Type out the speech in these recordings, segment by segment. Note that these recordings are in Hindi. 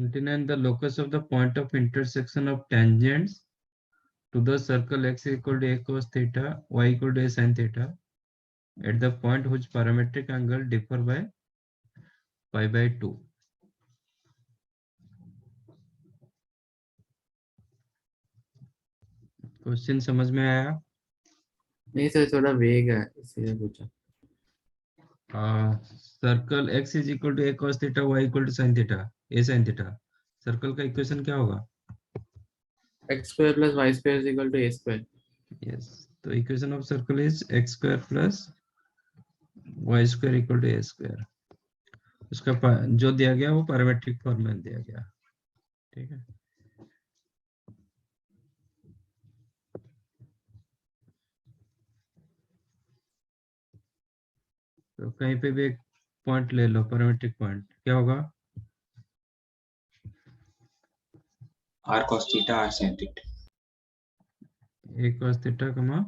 29. The locus of the point of intersection of tangents to the circle x equal to a cos theta, y equal to a sin theta, at the point whose parametric angle differ by pi by 2. Question समझ में आया? नहीं सर, थोड़ा वेग है इसलिए पूछा। Circle x is equal to a cos theta, y equal to sin theta, a sin theta. Circle का इक्वेशन क्या होगा? x square plus y square is equal to A square. Yes, तो equation of circle is x square plus y square equal to a square. उसका जो दिया गया वो पैरामेट्रिक फॉर्म में दिया गया। ठीक है, तो कहीं पे भी एक पॉइंट ले लो, पैरामेट्रिक पॉइंट क्या होगा? r cos theta r sin theta। a cos theta कमा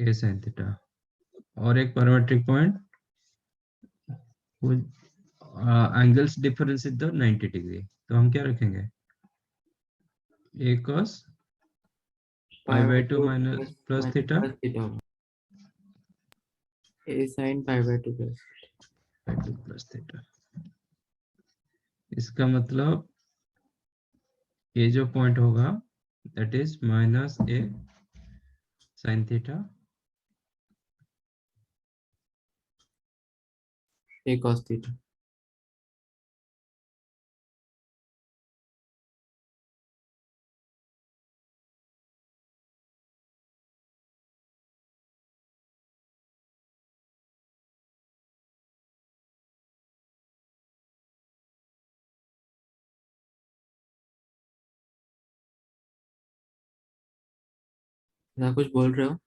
a sin थीटा, और एक parametric point angles difference is the 90 degree. तो हम क्या रखेंगे? a cos pi by 2 minus plus theta A sine pi by 2 plus theta. इसका मतलब ये जो पॉइंट होगा that is minus a sin theta A cos theta. क्या कुछ बोल रहे हो?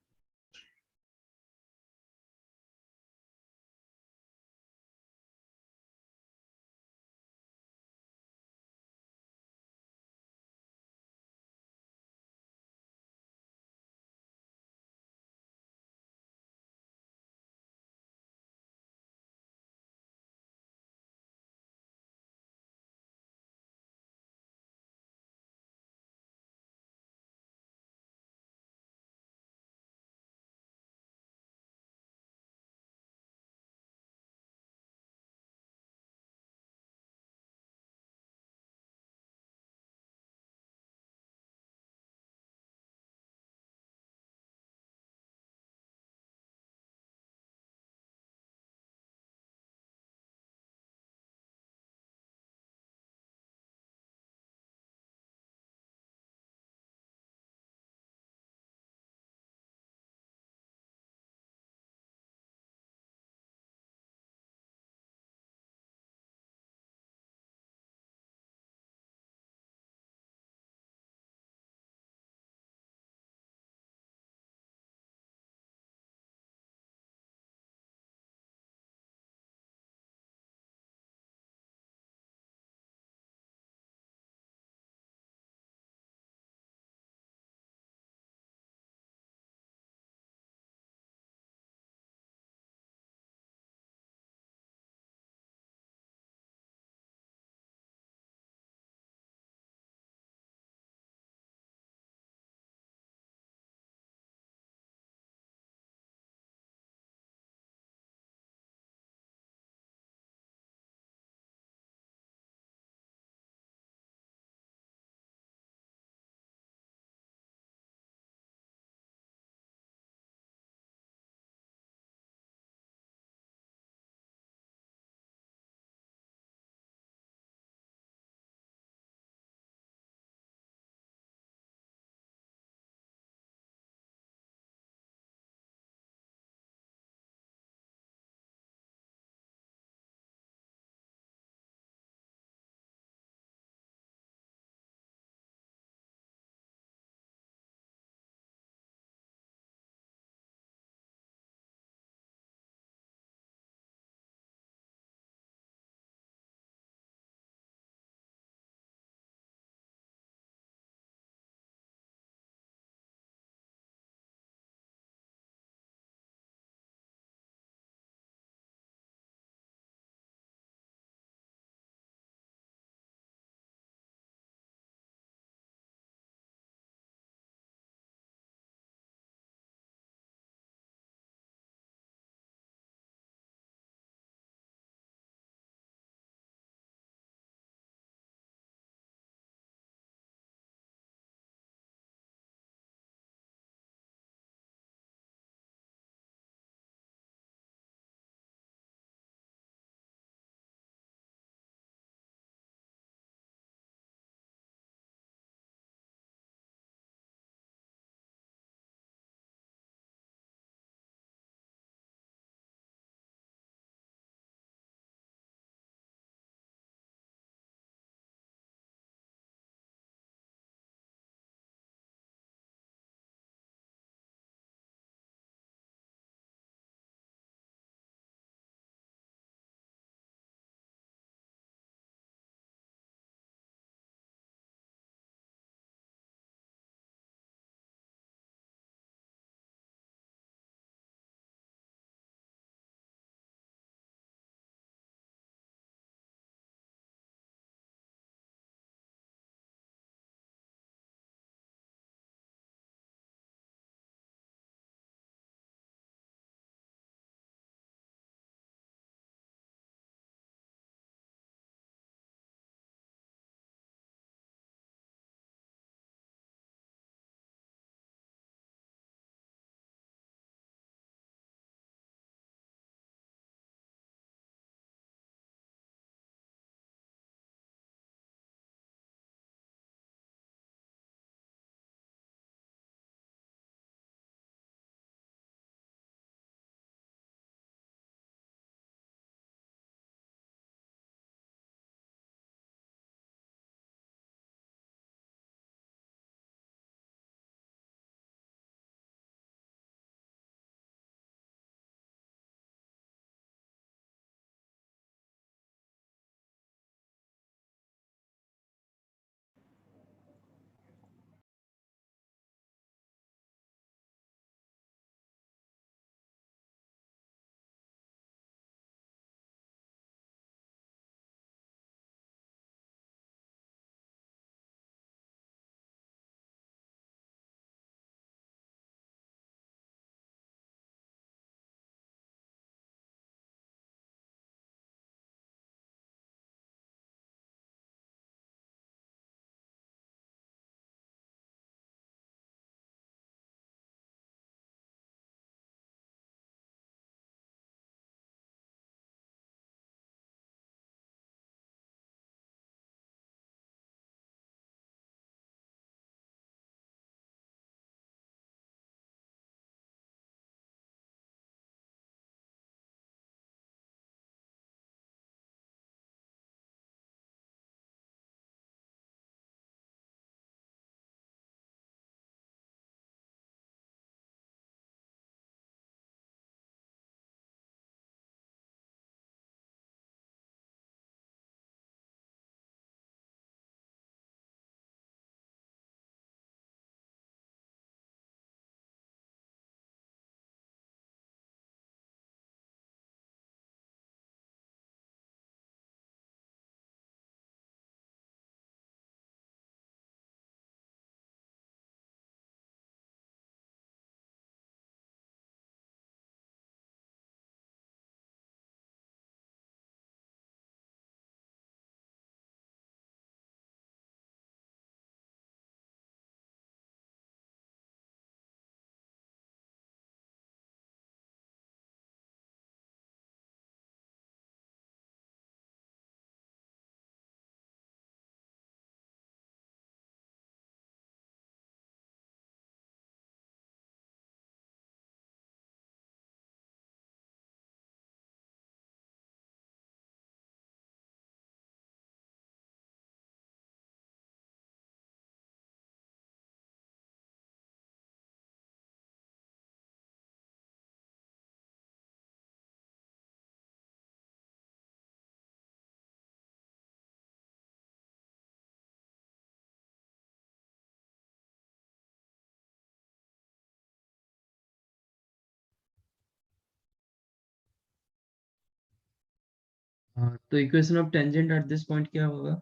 तो equation of tangent at this point क्या होगा?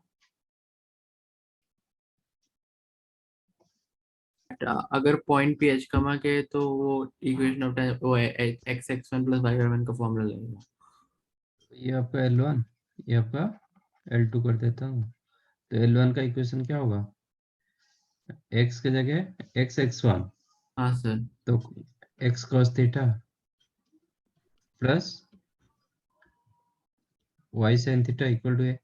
अगर पॉइंट पी एच कमा के तो वो इक्वेशन ऑफ वो x x one plus y one का फॉर्मूला लगेगा। ये आपका L1, ये आपका L2 कर देता हूँ। तो L1 का इक्वेशन क्या होगा? x के जगह x x1, हाँ सर। तो x cos theta plus y sin theta equal to a,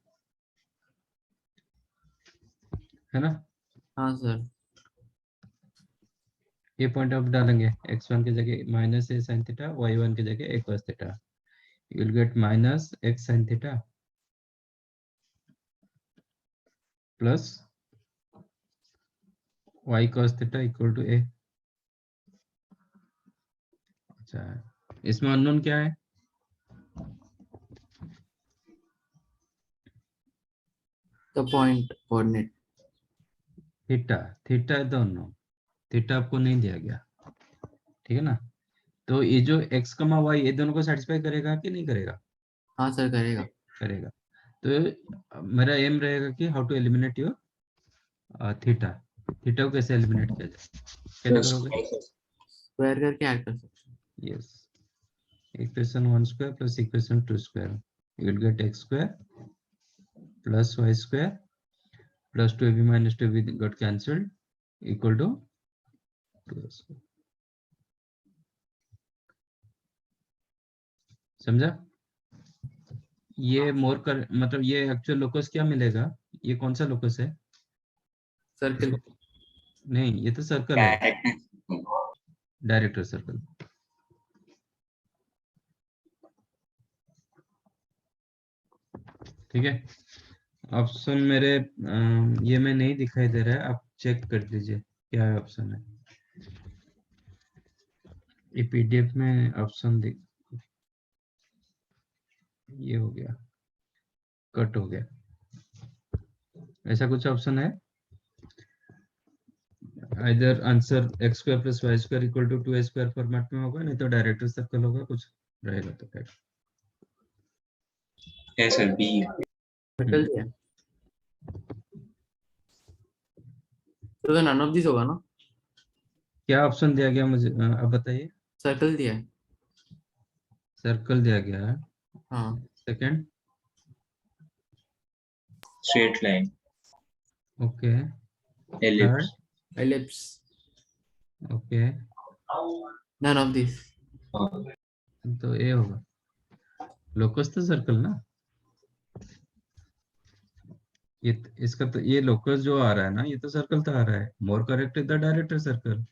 है ना? हाँ सर। ये पॉइंट आप डालेंगे x1 की जगह minus a sin theta, y1 की जगह a cos theta, you will get minus x sin theta plus y cos theta equal to a। अच्छा, इसमें अननोन क्या है? The point coordinate. Theta, theta है तो अननोन, थीटा आपको नहीं दिया गया, ठीक है ना? तो ये जो x कमा y ये दोनों को सेटिस्फाई करेगा कि नहीं करेगा? हाँ सर करेगा। करेगा। तो मेरा एम रहेगा कि how to eliminate your theta. Theta को कैसे एलिमिनेट किया जाए, कैसे Plus करोगे? स्क्वायर करके ऐड कर सकते हैं। Yes, equation 1 square plus equation 2 square, you will gate x square plus y square plus 2ab minus 2ab got cancelled equal to 2 square. समझा? ये मोर कर मतलब ये एक्चुअल लोकस क्या मिलेगा? ये कौन सा लोकस है सर्कल। इसको? नहीं, ये तो सर्कल है, direct. Director circle. ठीक है, ऑप्शन मेरे ये में नहीं दिखाई दे रहा है, आप चेक कर लीजिए क्या है ऑप्शन है। ये पीडीएफ में ऑप्शन दिख, ये हो गया, कट हो गया, ऐसा कुछ ऑप्शन है? इधर answer x square plus y square equal to 2a square format में होगा, नहीं तो डायरेक्टर सर्कल होगा, कुछ रहेगा तो फिर। Yes, sir. B. सर्कल दिया है। तो नन ऑफ दिस होगा ना। क्या ऑप्शन दिया गया मुझे अब बताइए। सर्कल दिया है। सर्कल दिया गया है, हाँ। Second Straight line. Okay, third Ellipse. Ellipse. Okay, none of this. Okay. तो ये होगा लोकस तो सर्कल ना, ये इसका तो ये लोकस जो आ रहा है ना, ये तो सर्कल तो आ रहा है, more correct is the director circle.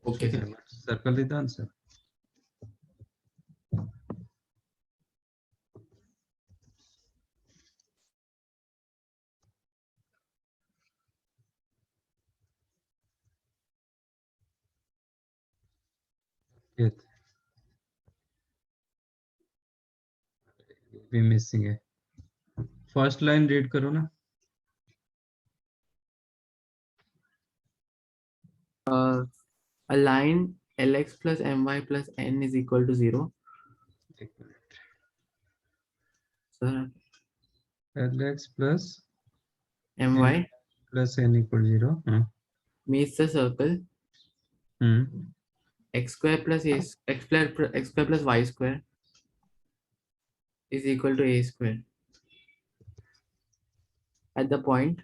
Okay ठीक है, sir. Circle is the answer. ये भी मिसिंग है, फर्स्ट लाइन रीड करो ना। A line lx plus my plus n is equal to 0. एक minute, Sir, Lx plus my plus n equal 0। means the circle hmm, x square plus x square plus y square is equal to a square at the point।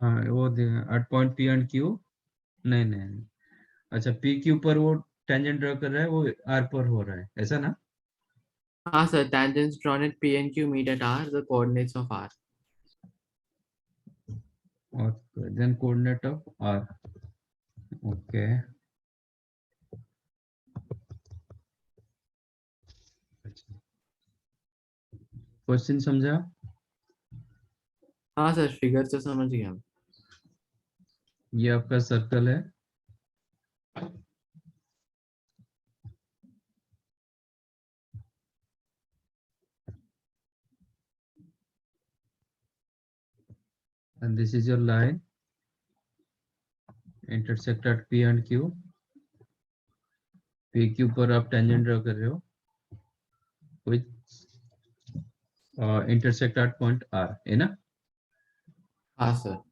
हाँ वो at point P and Q, नहीं नहीं नहीं। अच्छा, पी क्यू पर वो टेंजेंट ड्रा कर रहा है, वो आर पर हो रहा है, ऐसा ना? हाँ sir, tangents drawn at p and q meet at r, the coordinates of r। और then coordinate of R, okay. Question समझा? हाँ सर, फिगर से समझ गया। ये आपका सर्कल है, and this is your line intersect at P and Q। P Q पर आप टेंजेंट ड्रा कर रहे हो, which intersect at point R है ना. हाँ सर.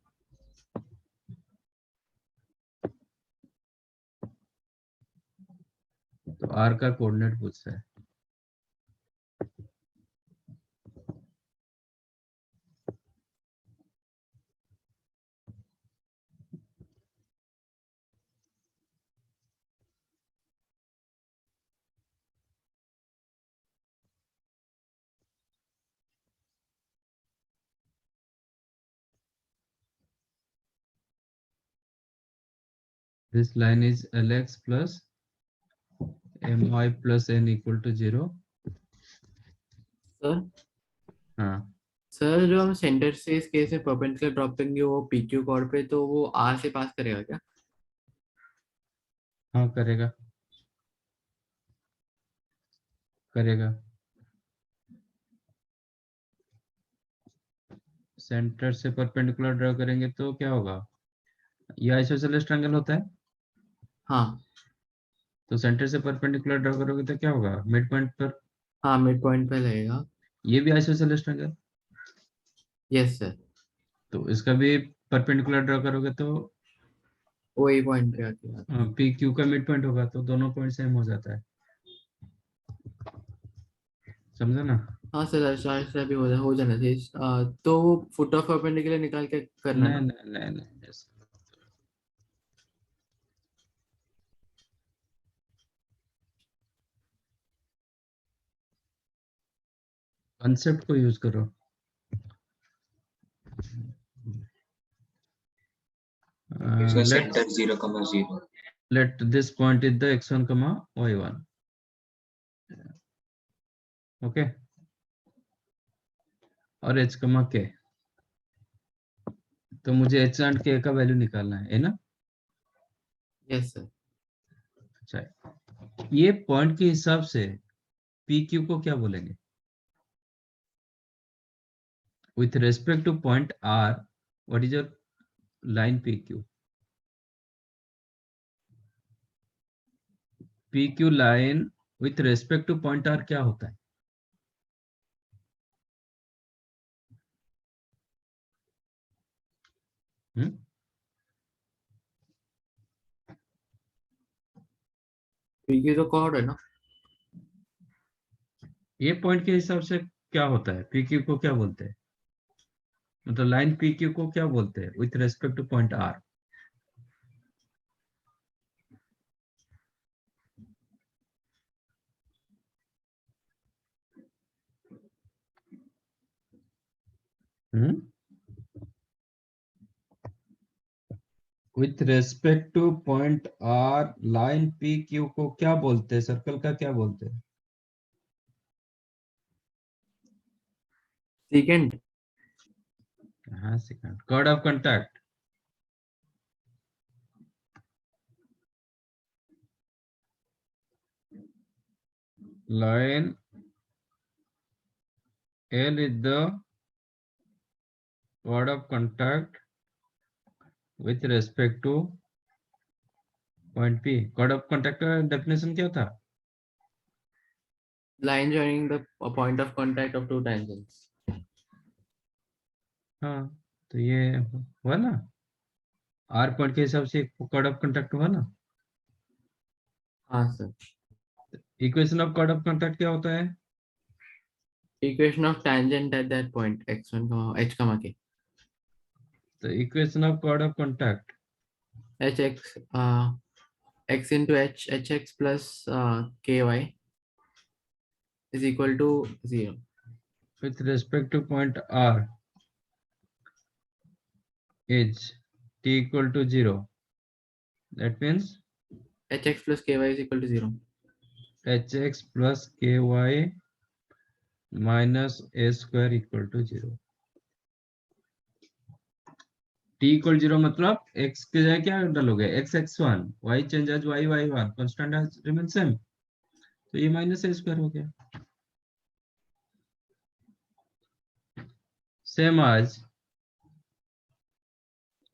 तो R का कोऑर्डिनेट पूछ रहा है. This line is Lx plus My plus N equal to 0. Sir हाँ. सर जो हम सेंटर से इस केस में परपेंडिकुलर ड्रॉप करेंगे वो PQ कॉर्ड पे, तो वो R से पास करेगा क्या? हाँ करेगा. करेगा. सेंटर से परपेंडिकुलर ड्रॉ करेंगे तो क्या होगा. ये आइसोसेलेस ट्रायंगल होता है. हाँ. तो सेंटर से परपेंडिकुलर ड्रॉ करोगे तो क्या होगा. मिड पॉइंट पर. हाँ मिड पॉइंट पे लगेगा. ये भी आइसोसेलेस ट्रायंगल. Yes sir. तो इसका भी परपेंडिकुलर ड्रॉ करोगे तो वही पॉइंट पे आके आता है. पी क्यू का मिड पॉइंट होगा तो दोनों पॉइंट सेम हो जाता है. समझा ना. हाँ सर, ऐसा भी हो जाना चाहिए. तो फुट ऑफ परपेंडिकुलर निकाल के करना नहीं ना. नहीं नहीं नहीं yes. कंसेप्ट को यूज करो. So let's center 0, 0. let this point is the x1 comma y1. Okay. और h comma k. तो मुझे h and k का वैल्यू निकालना है ना. Yes sir. अच्छा. ये पॉइंट के हिसाब से पी क्यू को क्या बोलेंगे. with respect to point R, what is your line PQ? PQ line with respect to point R क्या होता है. PQ तो कॉर्ड है ना. ये पॉइंट के हिसाब से क्या होता है. PQ को क्या बोलते हैं. मतलब लाइन PQ को क्या बोलते हैं with respect to point R. with respect to point R, line PQ को क्या बोलते हैं. सर्कल का क्या बोलते हैं. सेकेंड. हाँ second. Chord of contact. line L is the chord of contact with respect to point P. chord of contact का definition क्या था. Line joining the point of contact of two tangents. हाँ तो ये हुआ ना. R पॉइंट के हिसाब से chord of contact हुआ ना. हाँ sir. Equation of chord of contact क्या होता है. Equation of tangent at that point x1 h comma k. तो equation of chord of contact hx x into hx plus ky is equal to 0. with respect to point R is t equal to 0. That means hx plus ky is equal to 0. hx plus ky minus a square equal to 0. t equal 0 मतलब x के जगह क्या डालोगे. x x1, y change as y y1, constant has remain same. तो ये माइनस a स्क्वायर हो गया. सेम आज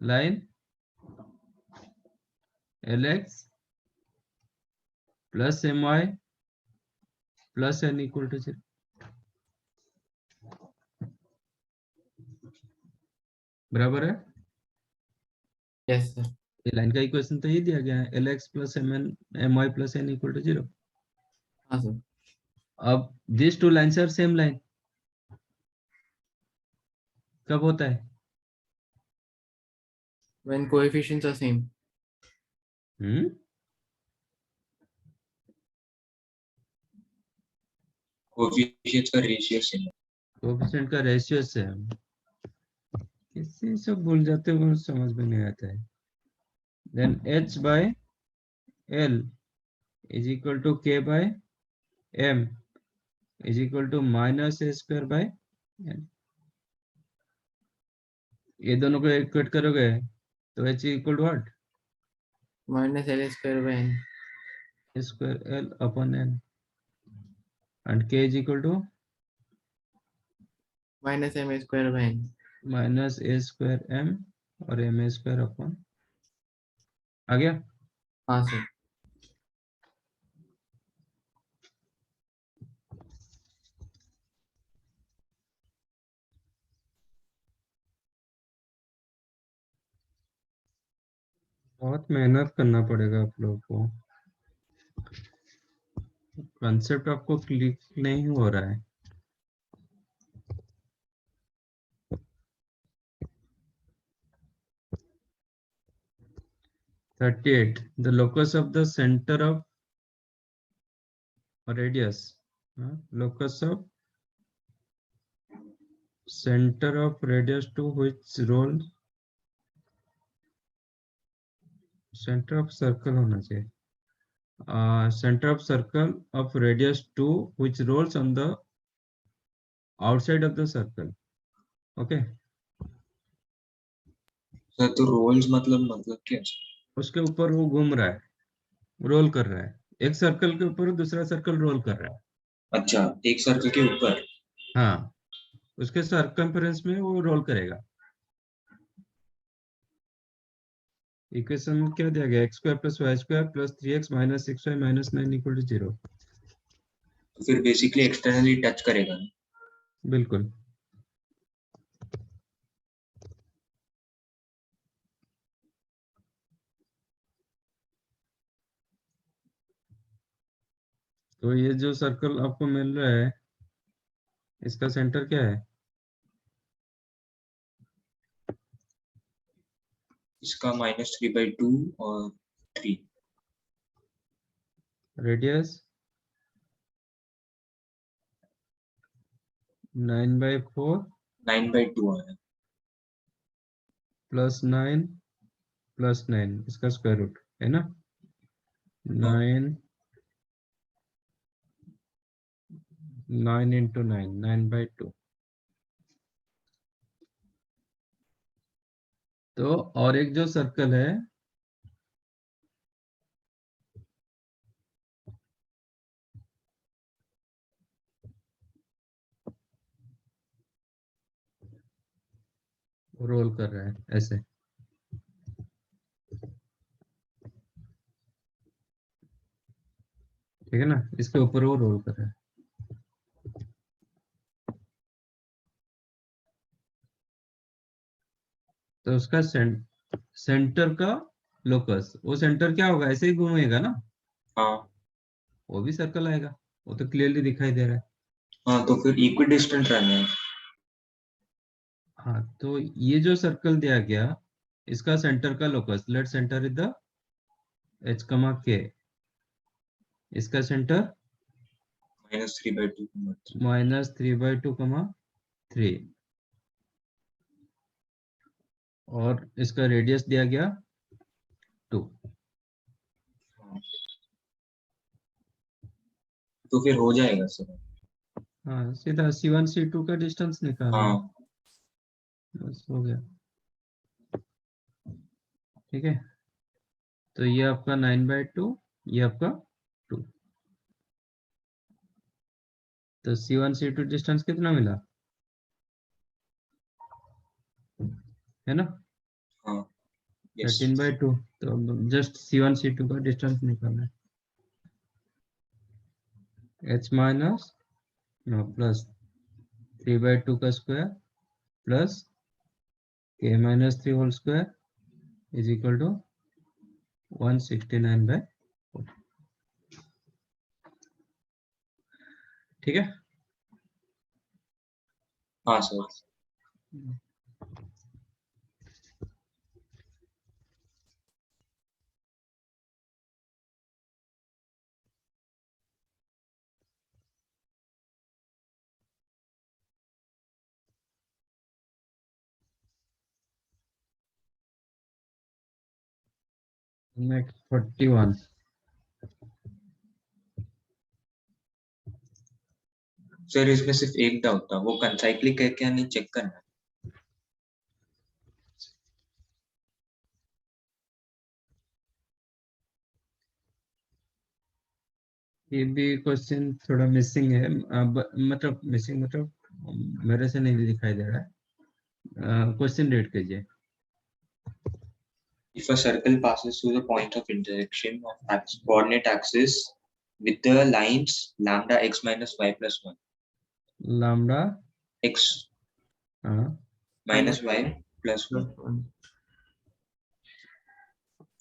line Lx plus My plus N equal to 0. बराबर है। Yes sir. ये लाइन का इक्वेशन तो ये दिया गया है, L x plus M N M y plus N equal to 0। हाँ सर। अब this two lines are same line, कब होता है? when coefficients are same. Hmm, coefficients का रेशियो सेम है। कोएफिशिएंट का रेशियो सेम। किसी सब भूल जाते हो, समझ में नहीं आता है। Then h by l is equal to k by m is equal to minus a square by n। ये दोनों को इक्वेट करोगे तो h equal to what? minus L square by n square l upon n and k is equal to minus M square by n. Minus a square m और m स्क्वायर अपॉन, आ गया? हाँ सर। बहुत मेहनत करना पड़ेगा आप लोगों को, कंसेप्ट आपको क्लिक नहीं हो रहा है। $38 the locus of the center of radius, locus of center of radius to which roll, center of circle होना चाहिए, center of circle of radius to which rolls on the outside of the circle, okay। Sir तो रोल्स मतलब क्या? उसके ऊपर वो घूम रहा है, रोल कर रहा है, एक सर्कल के ऊपर दूसरा सर्कल रोल कर रहा है। अच्छा, एक सर्कल के ऊपर। हाँ, उसके सर्कम्फरेंस में वो रोल करेगा। इक्वेशन क्या दिया गया? X square plus y square plus 3x minus 6y minus 9 equal to 0। तो फिर बेसिकली एक्सटर्नली टच करेगा ना? बिल्कुल। तो ये जो सर्कल आपको मिल रहा है, इसका सेंटर क्या है? इसका -3/2 और 3। रेडियस 9/4 9/2 आया। प्लस 9 प्लस 9 इसका स्क्वायर रूट है ना। हाँ। 9 इंटू 9 9/2। तो और एक जो सर्कल है रोल कर रहा है ऐसे, ठीक है ना, इसके ऊपर वो रोल कर रहा है। तो उसका सेंटर का लोकस, वो सेंटर क्या होगा? ऐसे ही घूमेगा ना, हाँ। वो भी सर्कल आएगा, वो तो क्लियरली दिखाई दे रहा है। हाँ तो फिर इक्विडिस्टेंट रहना है। हाँ, तो ये जो सर्कल दिया गया, इसका सेंटर का locus, let center is the h, k, इसका सेंटर -3/2 -3/2, 3, और इसका रेडियस दिया गया 2। तो फिर हो जाएगा सर। हाँ, सीधा C1 C2 का डिस्टेंस निकालना है, हाँ। बस हो गया। ठीक है, तो ये आपका 9/2, ये आपका 2। तो C1 C2 डिस्टेंस कितना मिला, है ना? हाँ। यस। 13/2। तो जस्ट C1 C2 का डिस्टेंस निकालना है, h माइनस प्लस 3/2 का square plus k minus 3 whole square is equal to 169 by 4. ठीक है? हाँ सर। Next 41. सर इसमें सिर्फ एक डाउट था, वो कंसाइक्लिक है क्या नहीं चेक करना। ये भी क्वेश्चन थोड़ा मिसिंग है, मतलब मिसिंग मतलब मेरे से नहीं दिखाई दे रहा है। क्वेश्चन रीड कीजिए। If a circle passes through the point of intersection of coordinate axis with the lines lambda x minus y plus 1, lambda x हाँ minus y plus 1,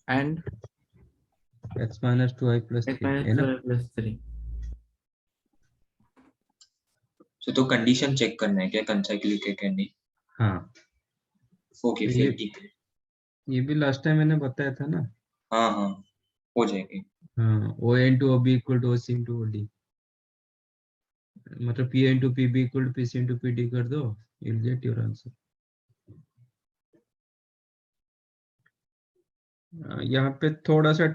and x minus 2y plus x 3 minus है ना? 2y plus 3. तो कंडीशन चेक करना है क्या कंसाइक्लिक है क्या नहीं। हाँ ओके तो फिर ठीक है। ये भी लास्ट टाइम मैंने बताया था ना। हाँ हाँ हो जाएगी। हाँ O into O B equal to O C into O D, मतलब P into P B equal to P C into P D कर दो, you'll get your answer। यहाँ पे थोड़ा सा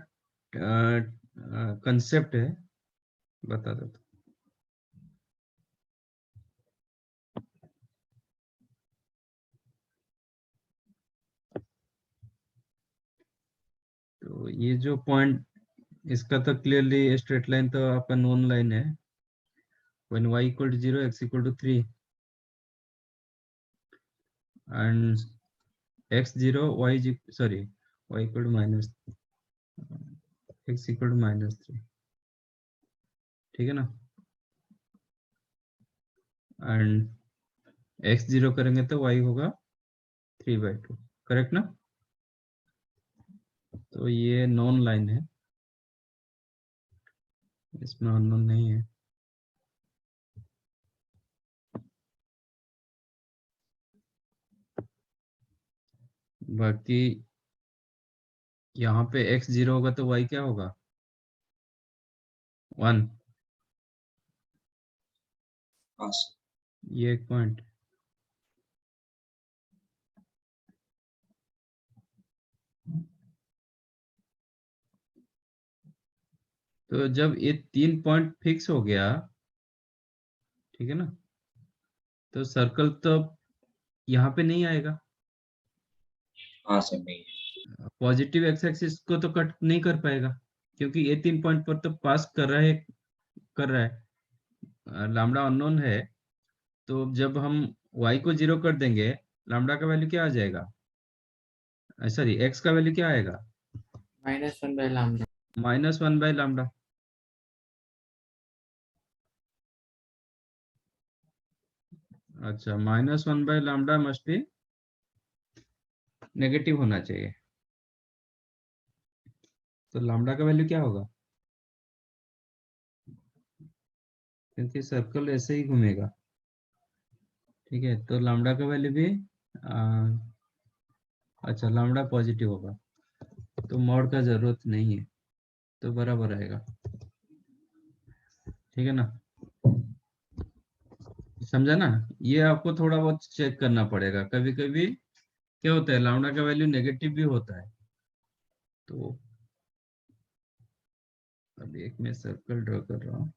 कंसेप्ट है, बता देता हूँ। तो ये जो पॉइंट, इसका तो क्लियरली स्ट्रेट लाइन तो आपका नोन लाइन है। when y equal to 0 x equal to 3 and x 0 y sorry y equal to minus x equal to minus 3, ठीक है ना? एंड x 0 करेंगे तो y होगा 3/2, करेक्ट ना? तो ये नॉन लाइन है, इसमें अननोन नहीं है। बाकी यहाँ पे x 0 होगा तो y क्या होगा? 1। हाँ सर। ये एक पॉइंट। तो जब ये 3 पॉइंट फिक्स हो गया, ठीक है ना, तो सर्कल तो यहाँ पे नहीं आएगा। हाँ सर नहीं। पॉजिटिव एक्स एक्सिस को तो कट नहीं कर पाएगा, क्योंकि ये 3 पॉइंट पर तो पास कर रहा है, लैम्डा अननोन है। तो जब हम y को 0 कर देंगे, लैम्डा का वैल्यू क्या आ जाएगा? सॉरी x का वैल्यू क्या आएगा? -1 by lambda. -1 by lambda. अच्छा, -1 by lambda must be negative होना चाहिए। तो लैम्डा का वैल्यू क्या होगा? क्योंकि सर्कल ऐसे ही घूमेगा, ठीक है, तो लैम्डा का वैल्यू भी अच्छा लैम्डा पॉजिटिव होगा, तो मॉड का जरूरत नहीं है, तो बराबर आएगा, ठीक है ना? समझा ना? ये आपको थोड़ा बहुत चेक करना पड़ेगा, कभी कभी क्या होता है लैम्डा का वैल्यू नेगेटिव भी होता है। तो अब एक मैं सर्कल ड्रॉ कर रहा हूँ।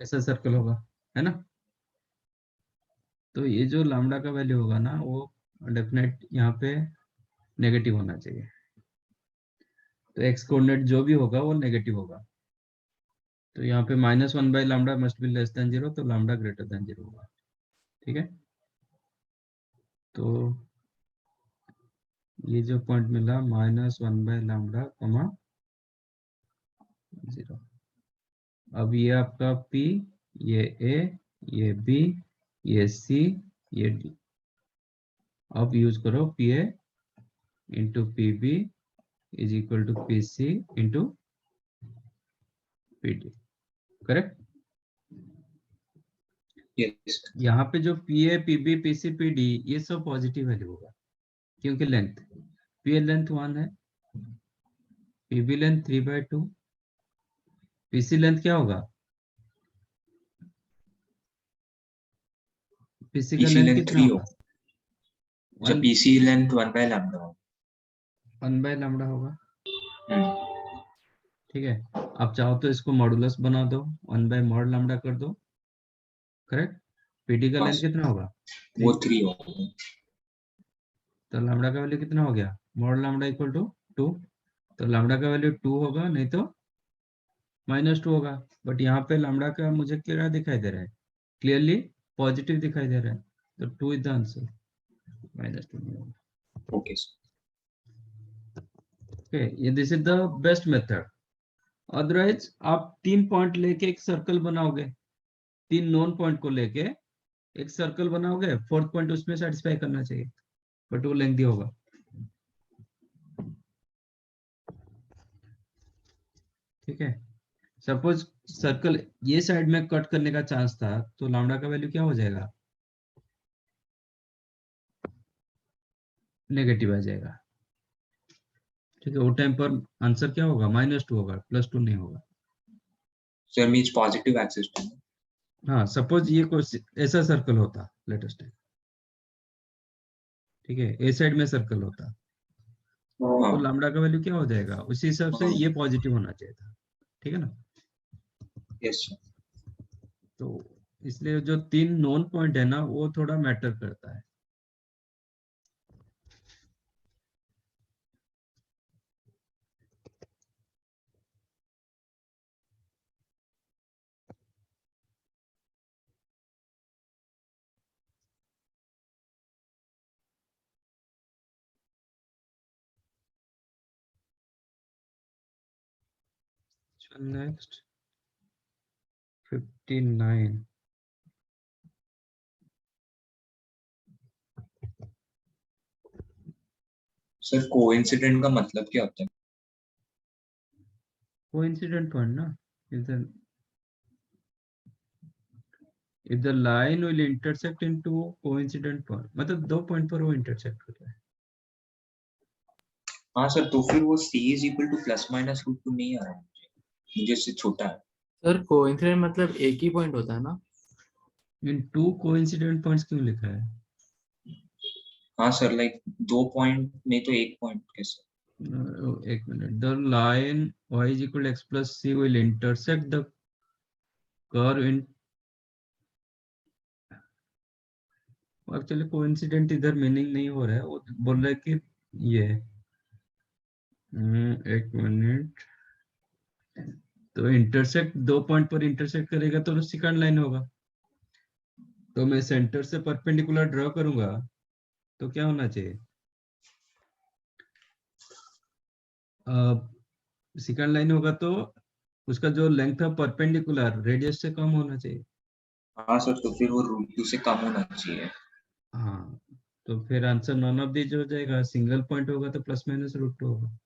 ऐसा सर्कल होगा, है ना? तो ये जो लैम्डा का वैल्यू होगा ना, वो डेफिनेट यहाँ पे नेगेटिव होना चाहिए। तो एक्स कोऑर्डिनेट जो भी होगा वो नेगेटिव होगा, तो यहाँ पे -1 by lambda must be less than 0, तो लैम्डा ग्रेटर देन 0 होगा। ठीक है, तो ये जो पॉइंट मिला -1 बाई लैम्डा कमा 0। अब ये आपका P, ये A, ये B, ये C, ये D। अब यूज करो PA into PB is equal to PC into PD। Correct. Yes. यहाँ पे जो PA, PB, PC, PD ये सब पॉजिटिव वैल्यू होगा, क्योंकि लेंथ PA लेंथ 1 है, PB लेंथ 3/2, PC लेंथ क्या होगा, PC का PC लेंथ length कितना 3 होगा, हो, अच्छा PC length 1 by lambda हो। 1 बाय लैम्डा होगा। हम्म, ठीक है, आप चाहो तो इसको मॉडुलस बना दो, 1 बाय मॉड लैम्डा कर दो। करेक्ट। PD का हाँ लेंथ sir, कितना होगा, वो 3, 3 हो। तो लैम्डा का वैल्यू कितना हो गया, मॉड लैम्डा इक्वल टू 2, तो लैम्डा का वैल्यू 2 होगा, नहीं तो -2 होगा। बट यहाँ पे लैम्डा का मुझे क्या दिखाई दे रहा है, क्लियरली पॉजिटिव दिखाई दे रहा है, तो 2 इज द आंसर, -2 नहीं होगा। Okay sir. ओके, ये this is the best method. Otherwise आप 3 पॉइंट लेके एक सर्कल बनाओगे, 3 नोन पॉइंट को लेके एक सर्कल बनाओगे, 4th पॉइंट उसमें सेटिस्फाई करना चाहिए, बट वो लेंथी होगा। ठीक है, सपोज सर्कल ये साइड में कट करने का चांस था, तो लैम्डा का वैल्यू क्या हो जाएगा, नेगेटिव आ जाएगा। ठीक है, वो टाइम पर आंसर क्या होगा, -2 होगा, +2 नहीं होगा। Sir means positive axis पे। हाँ, सपोज ये कोई ऐसा सर्कल होता, लेटेस्ट है, ठीक है, ए साइड में सर्कल होता, तो हाँ लैम्डा का वैल्यू क्या हो जाएगा, उसी हिसाब से हाँ, ये पॉजिटिव होना चाहिए था। ठीक है ना, yes sir. तो इसलिए जो 3 नोन पॉइंट है ना, वो थोड़ा मैटर करता है। नेक्स्ट 59। Sir coincident का मतलब क्या होता है? कोइंसिडेंट पॉइंट ना, if the line will intersect into coincident point, मतलब 2 पॉइंट पर वो इंटरसेक्ट कर रहा है। हाँ सर, तो फिर वो C is equal to ±√2 नहीं आ रहा मुझे इससे छोटा है। सर कोइंसिडेंट मतलब एक ही पॉइंट होता है ना। इन 2 कोइंसिडेंट पॉइंट्स क्यों लिखा है, हाँ सर, लाइक 2 पॉइंट नहीं तो 1 पॉइंट कैसे? एक minute, the line y is equal to x plus c will intersect the curve in, actually coincident इधर मीनिंग नहीं हो रहा है, वो बोल रहा है कि ये एक मिनट, तो इंटरसेक्ट 2 पॉइंट पर इंटरसेक्ट करेगा तो सेकंड लाइन होगा, तो मैं सेंटर से परपेंडिकुलर ड्रॉ करूंगा, तो क्या होना चाहिए, सेकंड लाइन होगा तो उसका जो लेंथ है परपेंडिकुलर रेडियस से कम होना चाहिए। हाँ सर, तो फिर वो √2 से कम होना चाहिए। हाँ, तो फिर आंसर नॉन ऑफ दीज हो जाएगा, सिंगल पॉइंट होगा तो ±√2 होगा।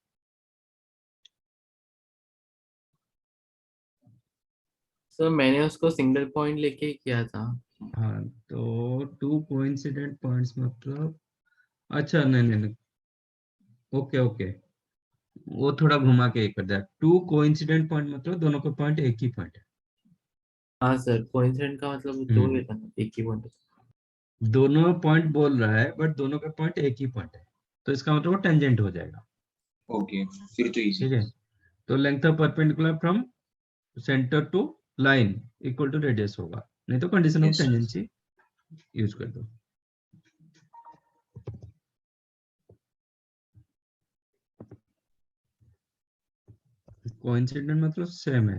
सर मैंने उसको सिंगल पॉइंट लेके ही किया था। हाँ, तो 2 कोइंसिडेंट पॉइंट्स मतलब, अच्छा नहीं नहीं नहीं, ओके ओके, वो थोड़ा घुमा के कर दिया, 2 कोइंसिडेंट पॉइंट मतलब दोनों का पॉइंट एक ही पॉइंट है। हाँ सर, कोइंसिडेंट का मतलब दो हम्म, लेता ना, एक ही पॉइंट। दोनों पॉइंट बोल रहा है, बट दोनों का पॉइंट एक ही पॉइंट है, तो इसका मतलब वो टेंजेंट हो जाएगा। ओके, फिर तो इजी। ठीक है, तो length of perpendicular from center to line equal to radius होगा, नहीं तो condition of yes sir. Tangency use कर दो। कोइंसिडेंट मतलब सेम है,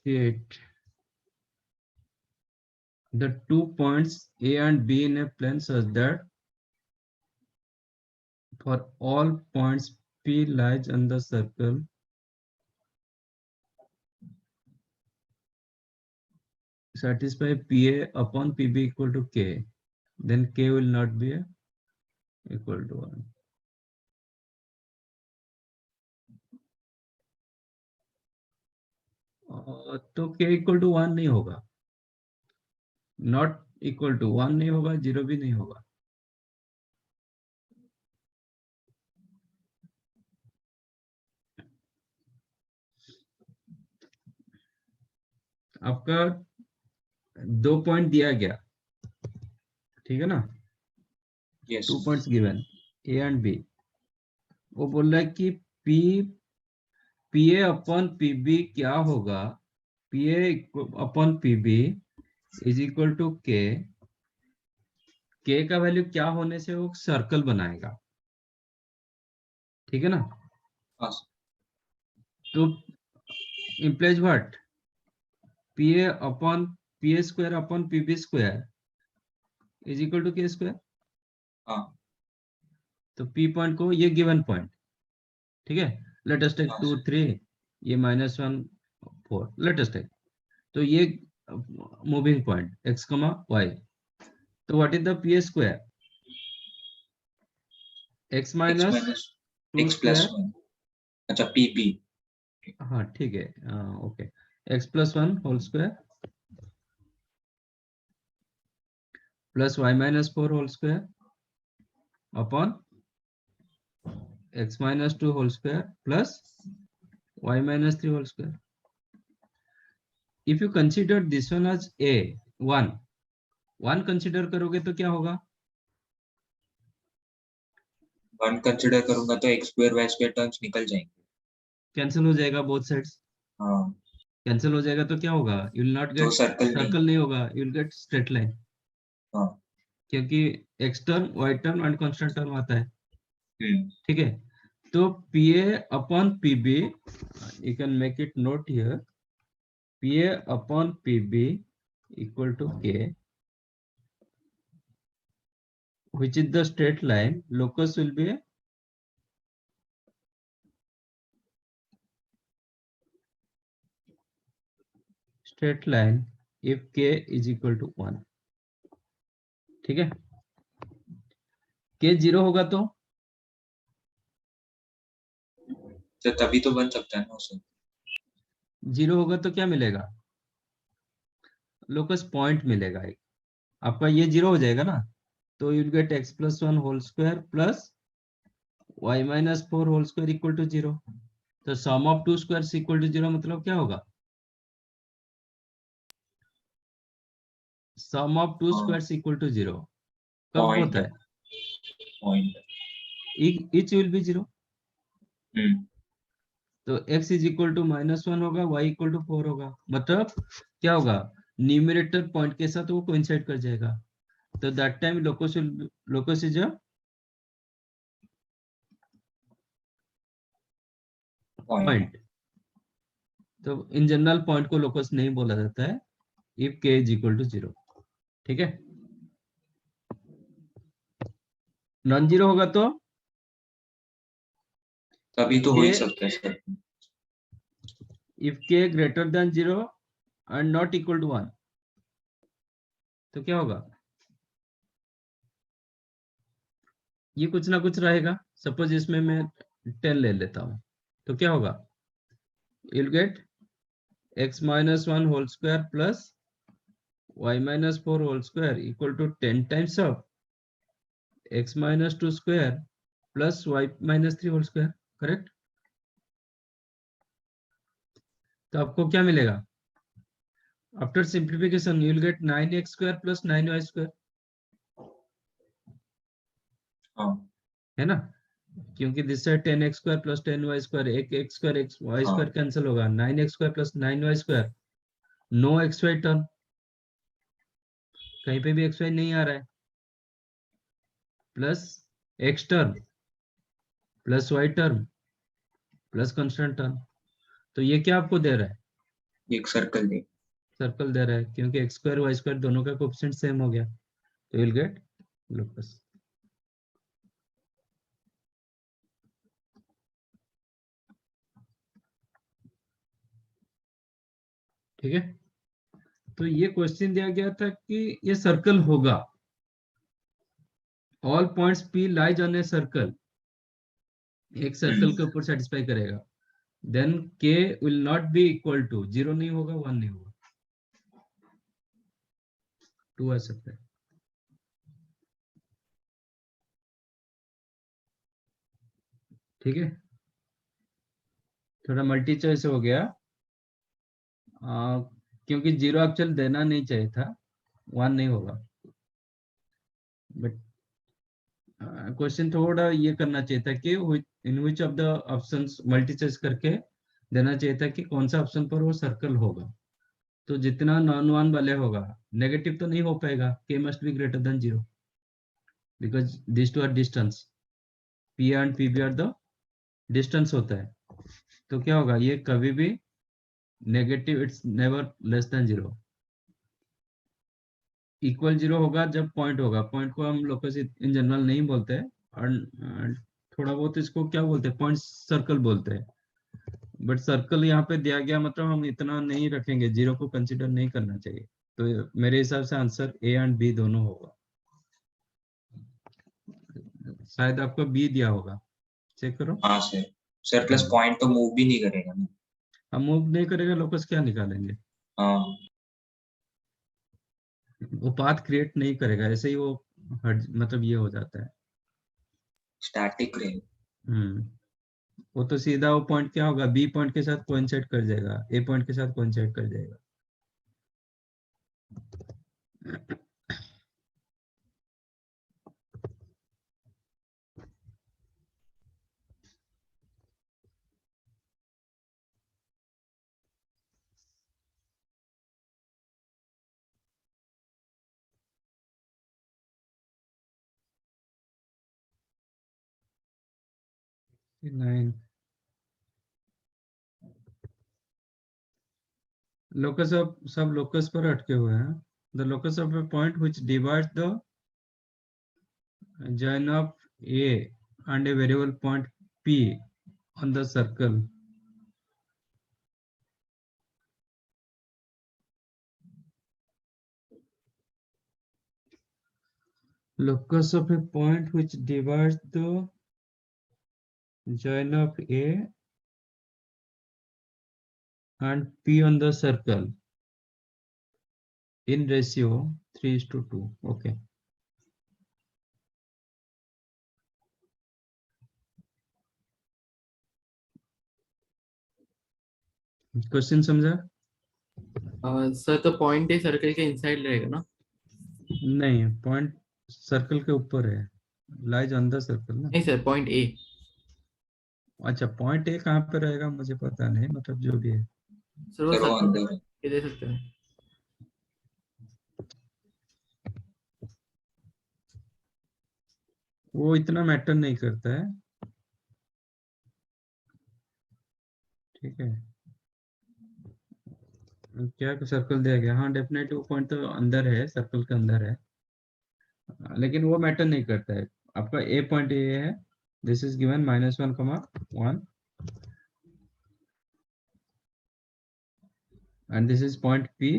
Create the 2 points A and B in a plane such that for all points P lies on the circle satisfy PA upon PB equal to K, then K will not be equal to 1. तो K equal to 1 नहीं होगा, not equal to 1 नहीं होगा, 0 भी नहीं होगा. आपका 2 पॉइंट दिया गया, ठीक है ना. Yes. 2 points given A and B. वो बोल रहा है कि PA upon PB क्या होगा, PA upon PB is equal to K. K का वैल्यू क्या होने से वो सर्कल बनाएगा, ठीक है ना. हाँ. तो implies what? PA upon PA square upon PB square is equal to K square. हाँ. तो P पॉइंट को ये गिवन पॉइंट, ठीक है. लेट अस टेक 2 3, ये -1 4, लेट अस टेक. तो ये मूविंग पॉइंट x, y. तो what is the PA square? x minus x 2 plus square. 1. अच्छा PB. हाँ ठीक है, okay. x plus 1 whole square plus y minus 4 whole square upon x minus 2 whole square plus y minus 3 whole square. If you consider this one as a 1 consider करोगे तो क्या होगा? 1 कंसिडर करूंगा तो x square y square terms निकल जाएंगे. कैंसिल हो जाएगा बोथ साइड्स. हाँ. कैंसिल हो जाएगा तो क्या होगा? You will not to get circle circle, नहीं होगा, you will get straight line. हाँ. क्योंकि x term y term and constant term आता है, हम्म. ठीक है. तो PA upon PB, you can make it note here, PA upon PB equal to K, which is the straight line. Locus will be straight line if K is equal to 1, ठीक है. K 0 होगा तो तभी तो बन सकता है ना उसे. 0 होगा तो क्या मिलेगा? लोकस पॉइंट मिलेगा एक. आपका ये 0 हो जाएगा ना, तो you get x plus 1 whole square plus y minus 4 whole square equal to 0. तो sum of 2 squares equal to 0 मतलब क्या होगा? Sum of 2 squares equal to 0 कब होता है? Point. Each will be 0. Hmm. तो x इज इक्वल टू -1 होगा, y इक्वल टू 4 होगा. मतलब क्या होगा? न्यूमरेटर पॉइंट के साथ वो कोइंसाइड कर जाएगा. तो that time locus is a point. तो इन जनरल पॉइंट को लोकस नहीं बोला जाता है if k is equal to 0, ठीक है. नॉन जीरो होगा तो तभी तो हो ही K- सकता है sir. if k greater than 0 and not equal to 1, तो क्या होगा? ये कुछ ना कुछ रहेगा. सपोज इसमें मैं 10 ले लेता हूं, तो क्या होगा? you'll get x minus 1 whole square plus y minus 4 whole square equal to 10 times of x minus 2 square plus y minus 3 whole square, correct. तो आपको क्या मिलेगा? After simplification you will gate 9x square plus 9y square, हाँ. है ना. क्योंकि this side 10x square plus 10y square, एक x square x y square cancel होगा. 9x square plus 9y square, no xy term, कहीं पे भी xy नहीं आ रहा है, plus x term plus y term plus constant term. तो ये क्या आपको दे रहा है? एक सर्कल दे। सर्कल दे रहा है क्योंकि एक्स स्क्वायर वाई स्क्वायर दोनों का कोएफिशिएंट सेम हो गया, तो विल गेट लोकस। ठीक है, तो ये क्वेश्चन दिया गया था कि ये सर्कल होगा, all points P lies on a circle, एक सर्कल के ऊपर सेटिस्फाई करेगा, then K will not be equal to 0 नहीं होगा, 1 नहीं होगा, 2 आ सकता है। ठीक है, थोड़ा मल्टी चॉइस हो गया, क्योंकि 0 एक्चुअल देना नहीं चाहिए था, 1 नहीं होगा, बट क्वेश्चन थोड़ा ये करना चाहिए था कि in which of the options multi choice करके देना चाहिए था कि कौन सा ऑप्शन पर वो सर्कल होगा। तो जितना नॉन वन वाले होगा, नेगेटिव तो नहीं हो पाएगा, K must be greater than 0 because this two are distance, P and P B are the distance होता है, तो क्या होगा, ये कभी भी negative, it's never less than 0। Equal 0 होगा जब पॉइंट होगा, पॉइंट को हम लोकस इन जनरल नहीं बोलते हैं, और थोड़ा बहुत इसको क्या बोलते हैं, पॉइंट सर्कल बोलते हैं, बट सर्कल यहाँ पे दिया गया मतलब हम इतना नहीं रखेंगे, 0 को कंसिडर नहीं करना चाहिए, तो मेरे हिसाब से आंसर ए एंड बी दोनों होगा। शायद आपको बी दिया होगा, चेक करो। हाँ सर, सर प्लस पॉइंट तो मूव भी नहीं करेगा ना। हम मूव नहीं करेगा, लोकस क्या निकालेंगे, हाँ, वो पाथ क्रिएट नहीं करेगा, ऐसे ही वो मतलब ये हो जाता है। स्टैटिक रहेगा। वो तो सीधा वो पॉइंट क्या होगा, बी पॉइंट के साथ कोइंसाइड कर जाएगा, ए पॉइंट के साथ कोइंसाइड कर जाएगा। नाइन, लोकस ऑफ, सब लोकस पर अटके हुए हैं। The locus of a point which divides the join of A and a variable point P on the circle locus of a point which divides the join of A and P on the circle in ratio 3:2. Okay. Question समझा? सर तो पॉइंट ए सर्कल के इनसाइड रहेगा ना? नहीं, पॉइंट सर्कल के ऊपर है, लाइज ऑन द सर्कल ना। नहीं सर, पॉइंट ए। अच्छा, पॉइंट ए कहाँ पे रहेगा मुझे पता नहीं, मतलब जो भी है। सर वो सर वो सर्कल अंदर है। के दे सकते हैं। वो इतना मैटर नहीं करता है, ठीक है। क्या सर्कल दिया गया, हाँ डेफिनेटली वो पॉइंट तो अंदर है, सर्कल के अंदर है, लेकिन वो मैटर नहीं करता है। आपका ए पॉइंट ये है, this is given -1, 1 and this is point P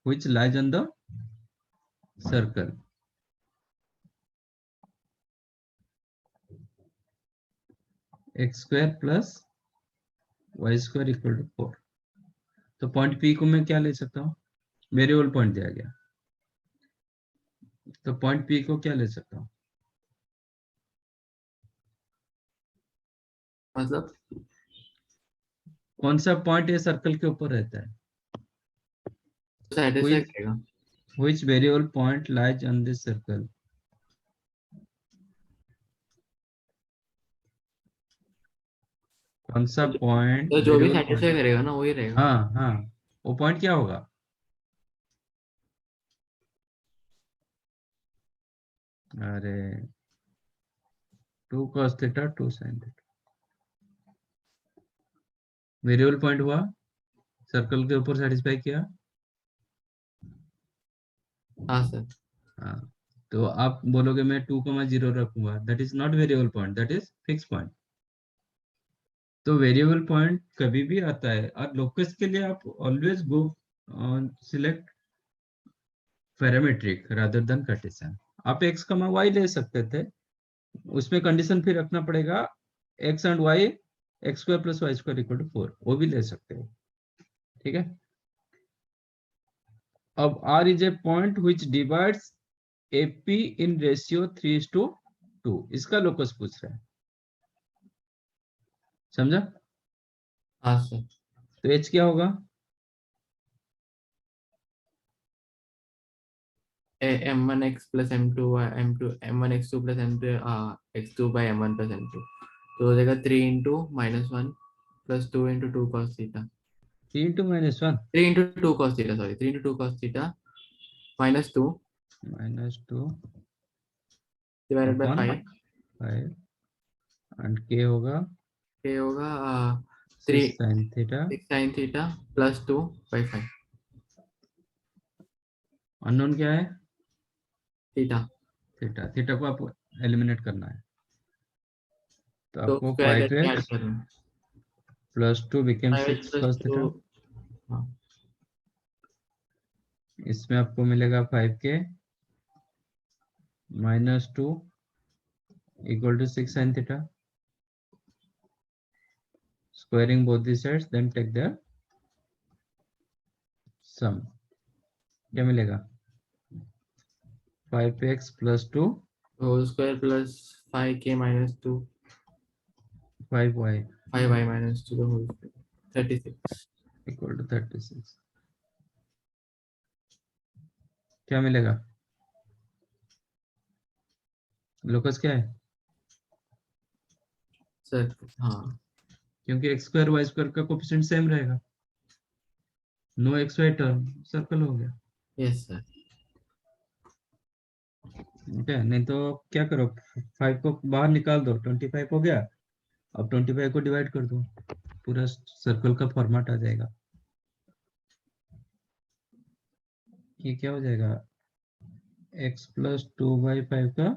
which lies on the circle. X square plus y square equal to 4. तो पॉइंट P को मैं क्या ले सकता हूँ, वेरिएबल पॉइंट दिया गया, तो पॉइंट P को क्या ले सकता हूँ, मतलब कौन सा पॉइंट ये सर्कल के ऊपर रहता है, सेटिस्फाई करेगा। which variable point lies on this circle. कौन सा पॉइंट तो जो भी वेरिएबल सेटिस्फाई पॉइंट, करेगा ना वही रहेगा। हाँ हाँ, वो पॉइंट क्या होगा, अरे 2 cos theta 2 sin theta, variable point हुआ सर्कल के ऊपर सेटिस्फाई किया। हाँ सर। हाँ, तो आप बोलोगे मैं 2,0 रखूंगा, that is not variable point, that is fix point. तो वेरिएबल पॉइंट कभी भी आता है, और लोकस के लिए आप always go select parametric rather than Cartesian. आप x, y ले सकते थे, उसमें कंडीशन फिर रखना पड़ेगा x and y x² + y² = 4, वो भी ले सकते हो, ठीक है। अब R is a point which divides AP in ratio 3:2, इसका लोकस पूछ रहा है, समझा। हाँ सर। तो H क्या होगा? m1x plus m2 m2 m1x2 plus m2 x2 by m1 plus m2, तो हो जाएगा 3 into -1 plus 2 into 2 cos theta, 3 × -1 3 into 2 cos theta, sorry, 3 into 2 cos theta minus 2 -2 divided by upon 5, 5 and k होगा ये होगा 6 3 sin theta. 6 sin theta plus 2 by 5 unknown क्या है? theta, theta. थीटा को आपको एलिमिनेट करना है, तो तो आपको स्क्वायर करके ऐड 5x करना, + 2 became 5x 6 plus cos 2, theta. हाँ, इसमें आपको मिलेगा 5k -2 = 6 sin theta. Squaring both the sides, then take the sum। क्या मिलेगा? 5x + 2 whole square plus 5k minus 2 5y 5y minus 2 the whole square, 36, = 36। क्या मिलेगा? लोकस क्या है? सर हाँ, क्योंकि x² y² का कोफिशिएंट सेम रहेगा, नो xy टर्म, सर्कल हो गया। यस सर, ठीक है, नहीं तो क्या करो, 5 को बाहर निकाल दो, 25 हो गया। अब 25 को डिवाइड कर दो, पूरा सर्कल का फॉर्मेट आ जाएगा। ये क्या हो जाएगा? x + 2/5 का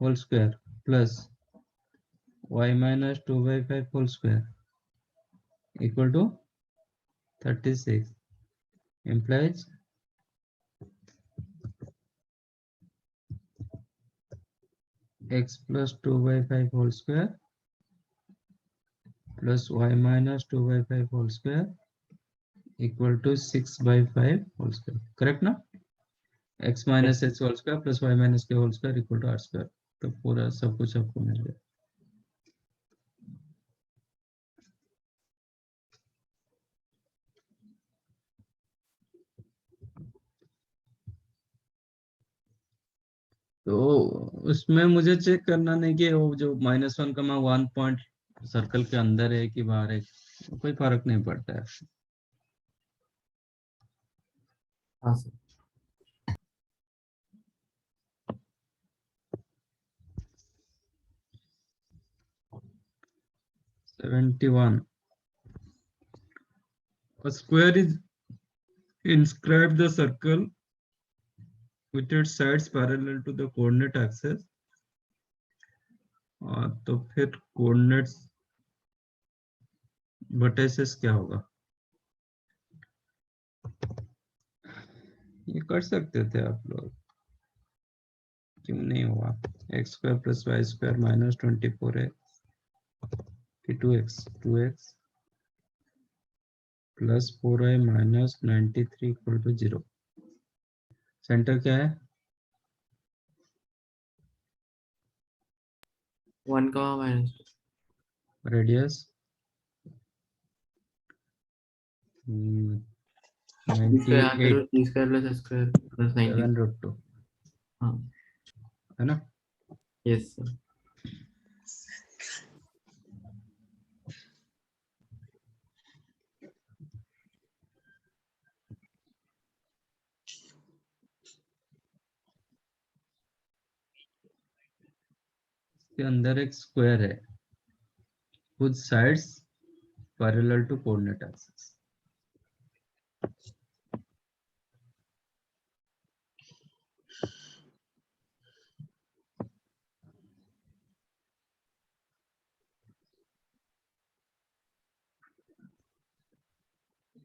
whole square plus y - 2/5 whole square equal to 36, implies x + 2/5 whole square plus y - 2/5 whole square equal to 6/5 whole square, correct ना? x - yes h whole square plus y - k whole square equal to r²। तो पूरा सब कुछ आपको मिल गया। तो उसमें मुझे चेक करना नहीं कि वो जो -1, 1 पॉइंट सर्कल के अंदर है कि बाहर है, कोई फर्क नहीं पड़ता है। हाँ sir, 71 a square is inscribed the circle with its sides parallel to the coordinate axis। तो फिर कोऑर्डिनेट्स वर्टिसेस क्या होगा? ये कर सकते थे आप लोग, क्यों नहीं हुआ? x² + y² - 24x फिर 2x प्लस 4y - 93 = 0। सेंटर क्या है? 1 minus 2, रेडियस b square यहाँ 98 करो, b square plus s square plus 90, 7√2, हाँ, है ना? यस सर, इसके अंदर एक स्क्वायर है whose sides parallel to coordinate axis।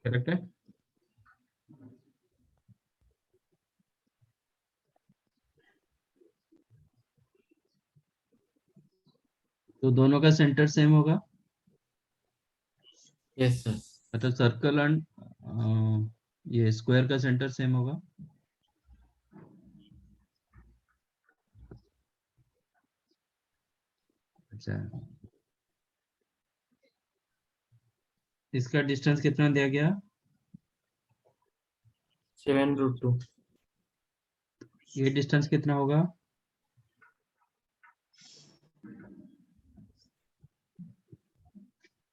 Correct है। तो दोनों का सेंटर सेम होगा, यस सर। मतलब सर्कल एंड ये स्क्वायर का सेंटर सेम होगा। अच्छा, इसका डिस्टेंस कितना दिया गया? 7√2। ये डिस्टेंस कितना होगा?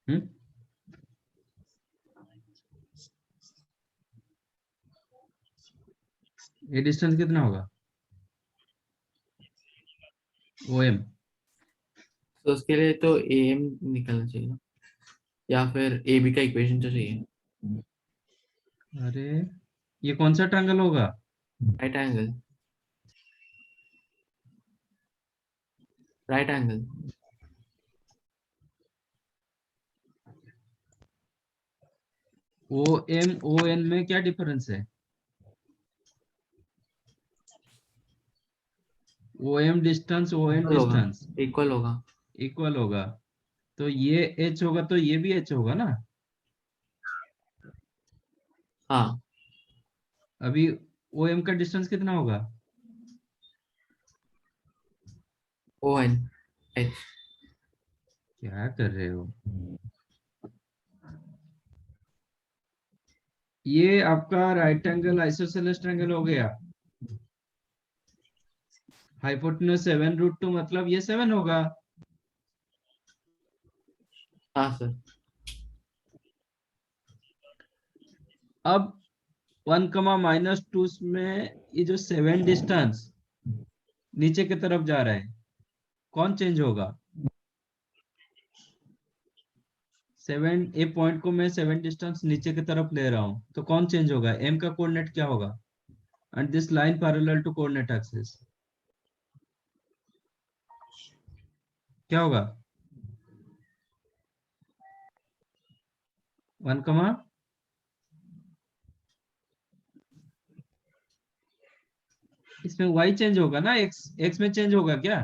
हम्म, ये डिस्टेंस कितना होगा? OM। तो उसके लिए तो AM निकलना चाहिए ना, या फिर AB का इक्वेशन तो चाहिए। अरे ये कौन सा ट्रायंगल होगा? Right angle, right angle. OM ON में क्या डिफरेंस है? OM डिस्टेंस ON इक्वल होगा, डिस्टेंस इक्वल होगा। इक्वल होगा, तो ये H होगा तो ये भी H होगा ना। हाँ, अभी OM का डिस्टेंस कितना होगा? ON H। क्या कर रहे हो? ये आपका राइट एंगल आइसोसेलेस ट्रायंगल हो गया। हाइपोटेन्यूज 7√2 मतलब ये 7 होगा। हाँ सर। अब 1, -2 में ये जो 7 डिस्टेंस नीचे की तरफ जा रहा है, कौन चेंज होगा? 7 ए पॉइंट को मैं 7 डिस्टेंस नीचे की तरफ ले रहा हूं, तो कौन चेंज होगा? M का कोऑर्डिनेट क्या होगा? And this line parallel to coordinate axis क्या होगा? 1 कमा, इसमें y चेंज होगा ना, x में चेंज होगा क्या?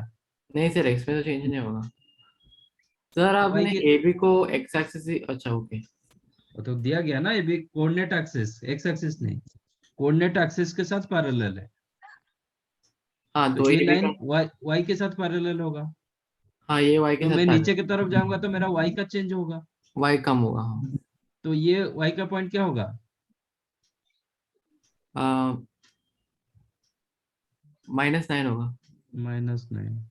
नहीं सर, एक्स में तो चेंज नहीं होगा सर। y आपने के AB को एक्स एक्सिस ही, अच्छा ओके। वो तो दिया गया ना, ये भी कोऑर्डिनेट एक्सिस, x एक्सिस नहीं, कोऑर्डिनेट एक्सिस के साथ पैरेलल है, हाँ तो तो ये AB लाइन का, y के साथ पैरेलल होगा। हाँ ये Y के तो साथ मैं पैरेलल, नीचे की तरफ जाऊंगा तो मेरा y का चेंज होगा, Y कम होगा तो ये y का पॉइंट क्या होगा? हाँ। -9 होगा। -9।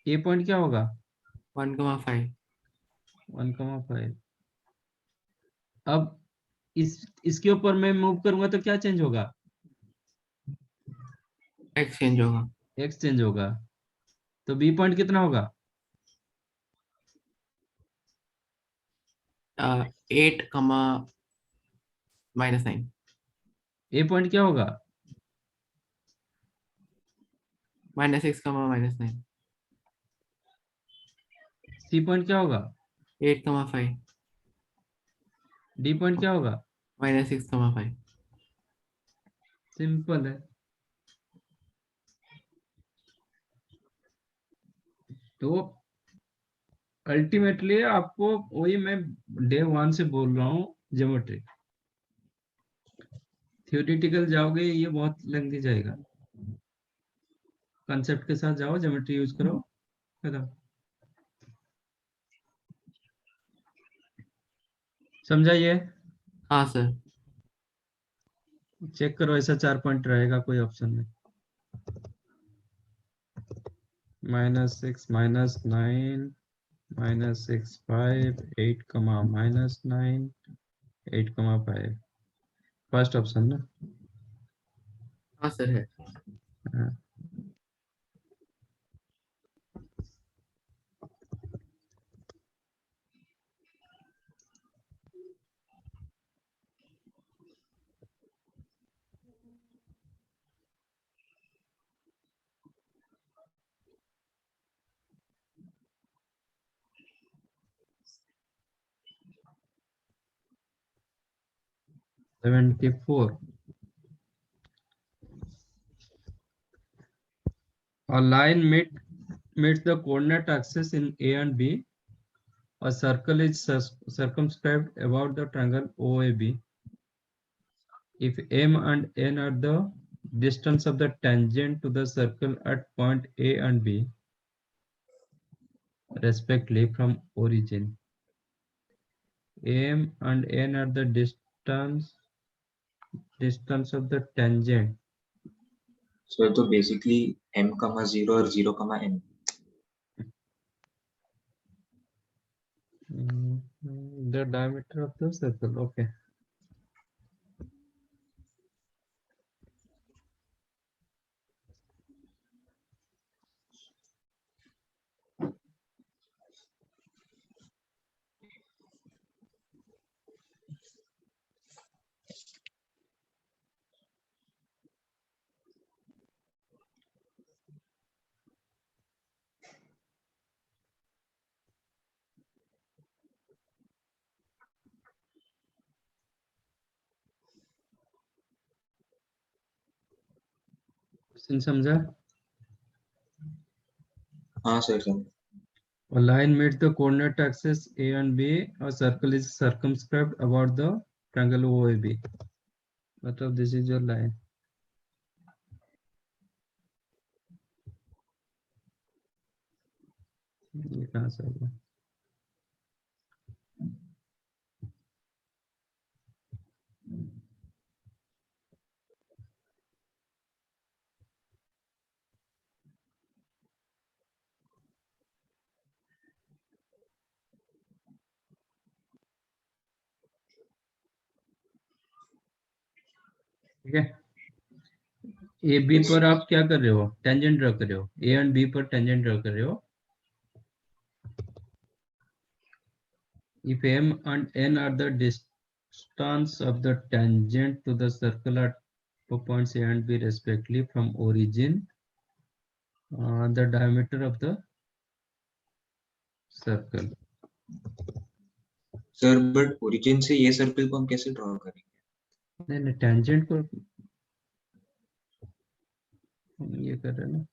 ये पॉइंट क्या होगा? 1,5। 1,5। अब इसके ऊपर मैं मूव करूंगा तो क्या चेंज होगा? एक्स चेंज होगा। x चेंज होगा, तो b पॉइंट कितना होगा? 8, -9। a पॉइंट क्या होगा? -6, -9। c पॉइंट क्या होगा? 8,5। d पॉइंट क्या होगा? -6,5। सिंपल है। तो अल्टीमेटली आपको, वही मैं डे 1 से बोल रहा हूँ, ज्योमेट्री थियोरेटिकल जाओगे ये बहुत लेंथी जाएगा, कंसेप्ट के साथ जाओ, ज्योमेट्री यूज करो, खत्म। समझाइए, हाँ सर। चेक करो, ऐसा 4 पॉइंट रहेगा कोई ऑप्शन में। -6, -9, -6, 5, 8, -9, 8, 5, फर्स्ट ऑप्शन ना। हाँ सर है। हाँ। 74. A line meets the coordinate axis in A and B. A circle is circumscribed about the triangle OAB. If M and N are the distance of the tangent to the circle at point A and B, respectively from origin. M and N are the distance of the tangent. So basically m comma 0 or 0 comma n. The diameter of the circle. Okay. समझा? हाँ sir sir. A line meets the coordinate axis A and B. A circle is circumscribed about the triangle OAB. मतलब this is your line. ये कहाँ से होगा? ठीक है. ए बी पर आप क्या कर रहे हो? टेंजेंट ड्रा कर रहे हो. ए एंड बी पर टेंजेंट ड्रा कर रहे हो. If M and N are the distance of the tangent to the circle at points A and B respectively from origin, the diameter of the circle. Sir but origin से ये सर्कल को हम कैसे ड्रॉ करेंगे? नहीं टेंजेंट को ये कर रहे हैं ना.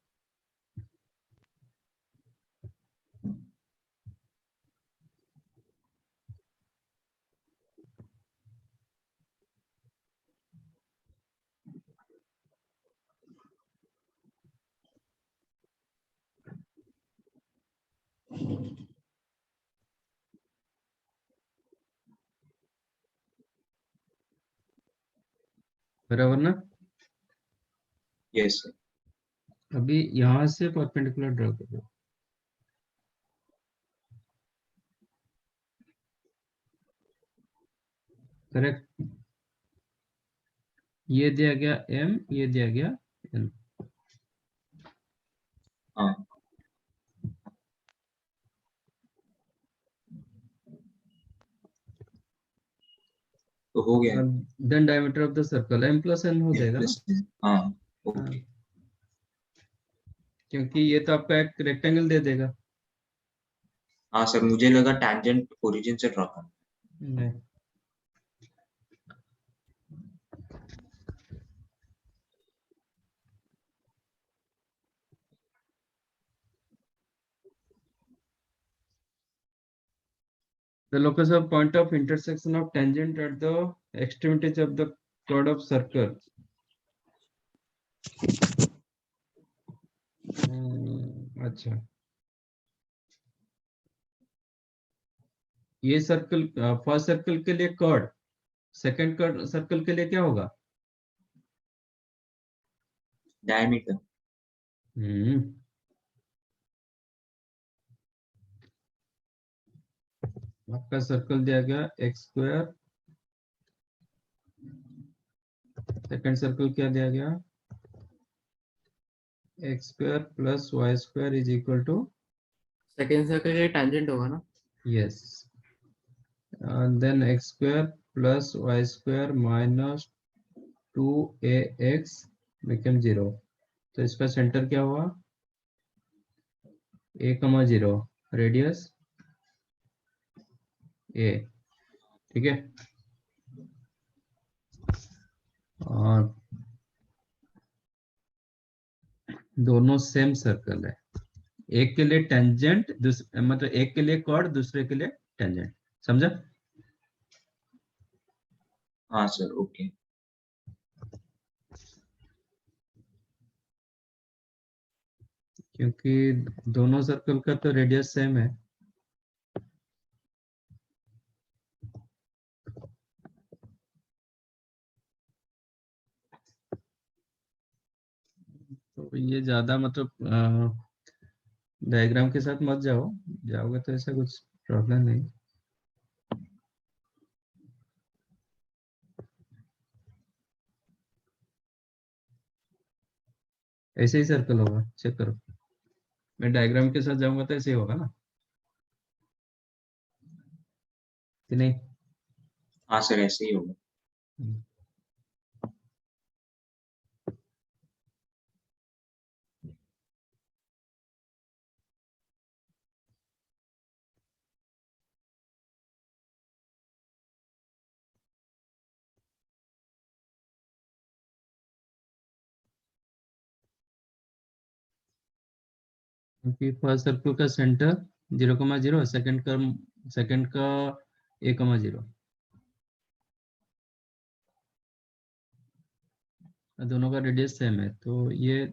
बराबर ना. Yes sir. अभी यहाँ से परपेंडिकुलर ड्रॉ कर दो. करेक्ट. ये दिया गया M, ये दिया गया N. हाँ. तो हो गया. Then diameter of the circle M plus N हो जाएगा ना. हाँ ओके. क्योंकि ये तो आपका एक रेक्टेंगल दे देगा. हाँ सर मुझे लगा टैंजेंट ओरिजिन से ड्रॉ करना. नहीं. The locus of point of intersection of tangent at the extremities of the chord of circle. अच्छा. ये सर्कल फर्स्ट सर्कल के लिए कर्ड, सेकंड कर्ड सर्कल के लिए क्या होगा? डायमीटर. आपका सर्कल दिया गया एक्स स्क्वायर. सेकंड सर्कल क्या दिया गया? X square plus y square is equal to. Second circle के टेंजेंट होगा ना. Yes. Then x square plus y square minus 2ax become 0. तो इसका सेंटर क्या हुआ? a,0 radius a. ठीक है. और दोनों सेम सर्कल है, एक के लिए टेंजेंट, मतलब एक के लिए कॉर्ड, दूसरे के लिए टेंजेंट, समझा? हाँ सर, ओके। क्योंकि दोनों सर्कल का तो रेडियस सेम है। तो ये ज्यादा मतलब डायग्राम के साथ मत जाओ, जाओगे तो ऐसा कुछ प्रॉब्लम नहीं। ऐसे ही सर्कल होगा, चेक करो। मैं डायग्राम के साथ जाऊंगा तो ऐसे ही होगा ना, कि नहीं? हाँ सर, ऐसे ही होगा। क्योंकि फर्स्ट सर्कल का सेंटर 0,0, सेकंड का 1,0, दोनों का रेडियस सेम है, तो ये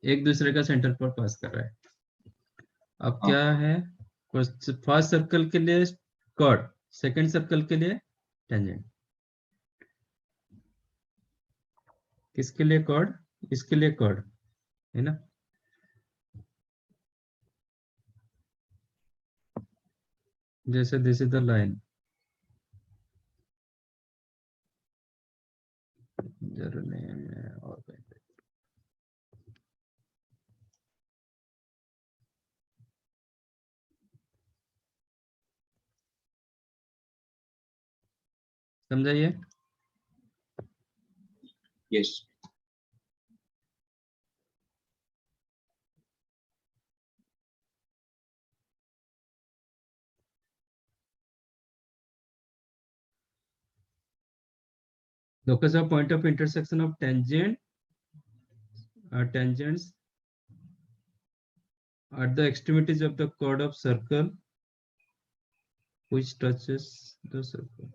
एक दूसरे का सेंटर पर पास कर रहा है। अब हाँ क्या है, फर्स्ट सर्कल के लिए कॉर्ड, सेकंड सर्कल के लिए टेंजेंट। किसके लिए कॉर्ड? इसके लिए कॉर्ड, है ना? जैसे दिस इज द लाइन, जरूर नहीं है, मैं और कहीं पे। समझाइए। Yes. Locus of point of intersection of tangents at the extremities of the chord of circle which touches the circle.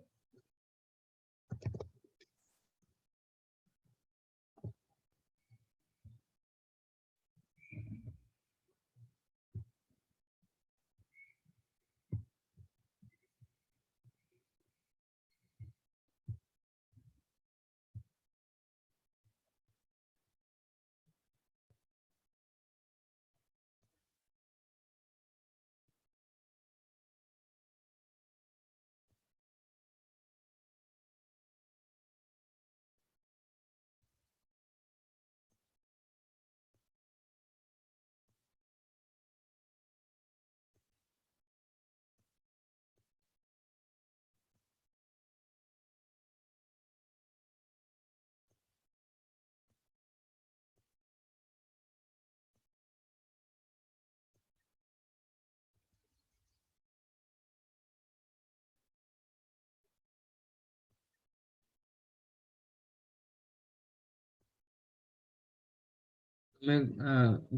मैं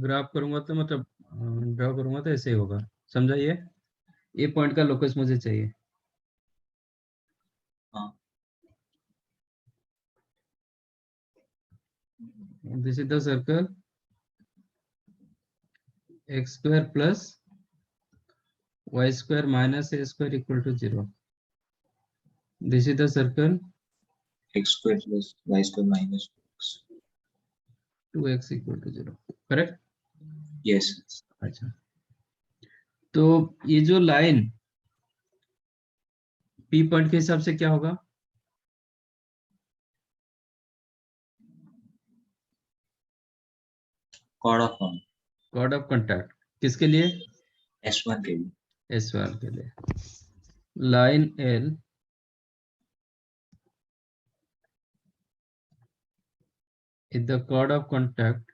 ग्राफ करूंगा तो मतलब ड्रॉ करूंगा तो ऐसे ही होगा, समझाइए। ये पॉइंट का लोकस मुझे चाहिए। हाँ। This is the circle x square plus y square minus a square equal to 0. This is the circle X square plus y square minus x. 2x equal to 0, correct? Yes. अच्छा, तो ये जो लाइन P पॉइंट के हिसाब से क्या होगा? Chord of one. Chord of contact किसके लिए? S1 के लिए। S1 के लिए। Line L is the chord of contact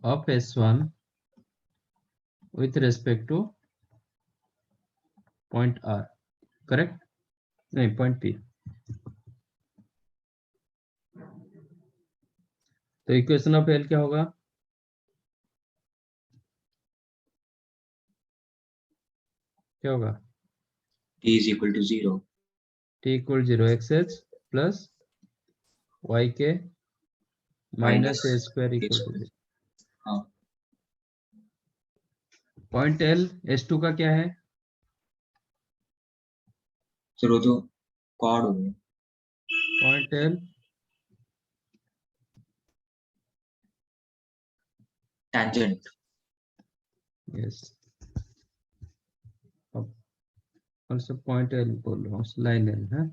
of S1 with respect to point R, correct? नहीं, point P. तो इक्वेशन ऑफ एल क्या होगा? क्या होगा? T is equal to 0. t equal 0 xh plus yk minus a square A equal to square. 0. हाँ पॉइंट एल S2 का क्या है? सर वो तो कॉर्ड हो गया. Point L Tangent. यस. अब also पॉइंट एल बोल रहा हूँ, लाइन एल है.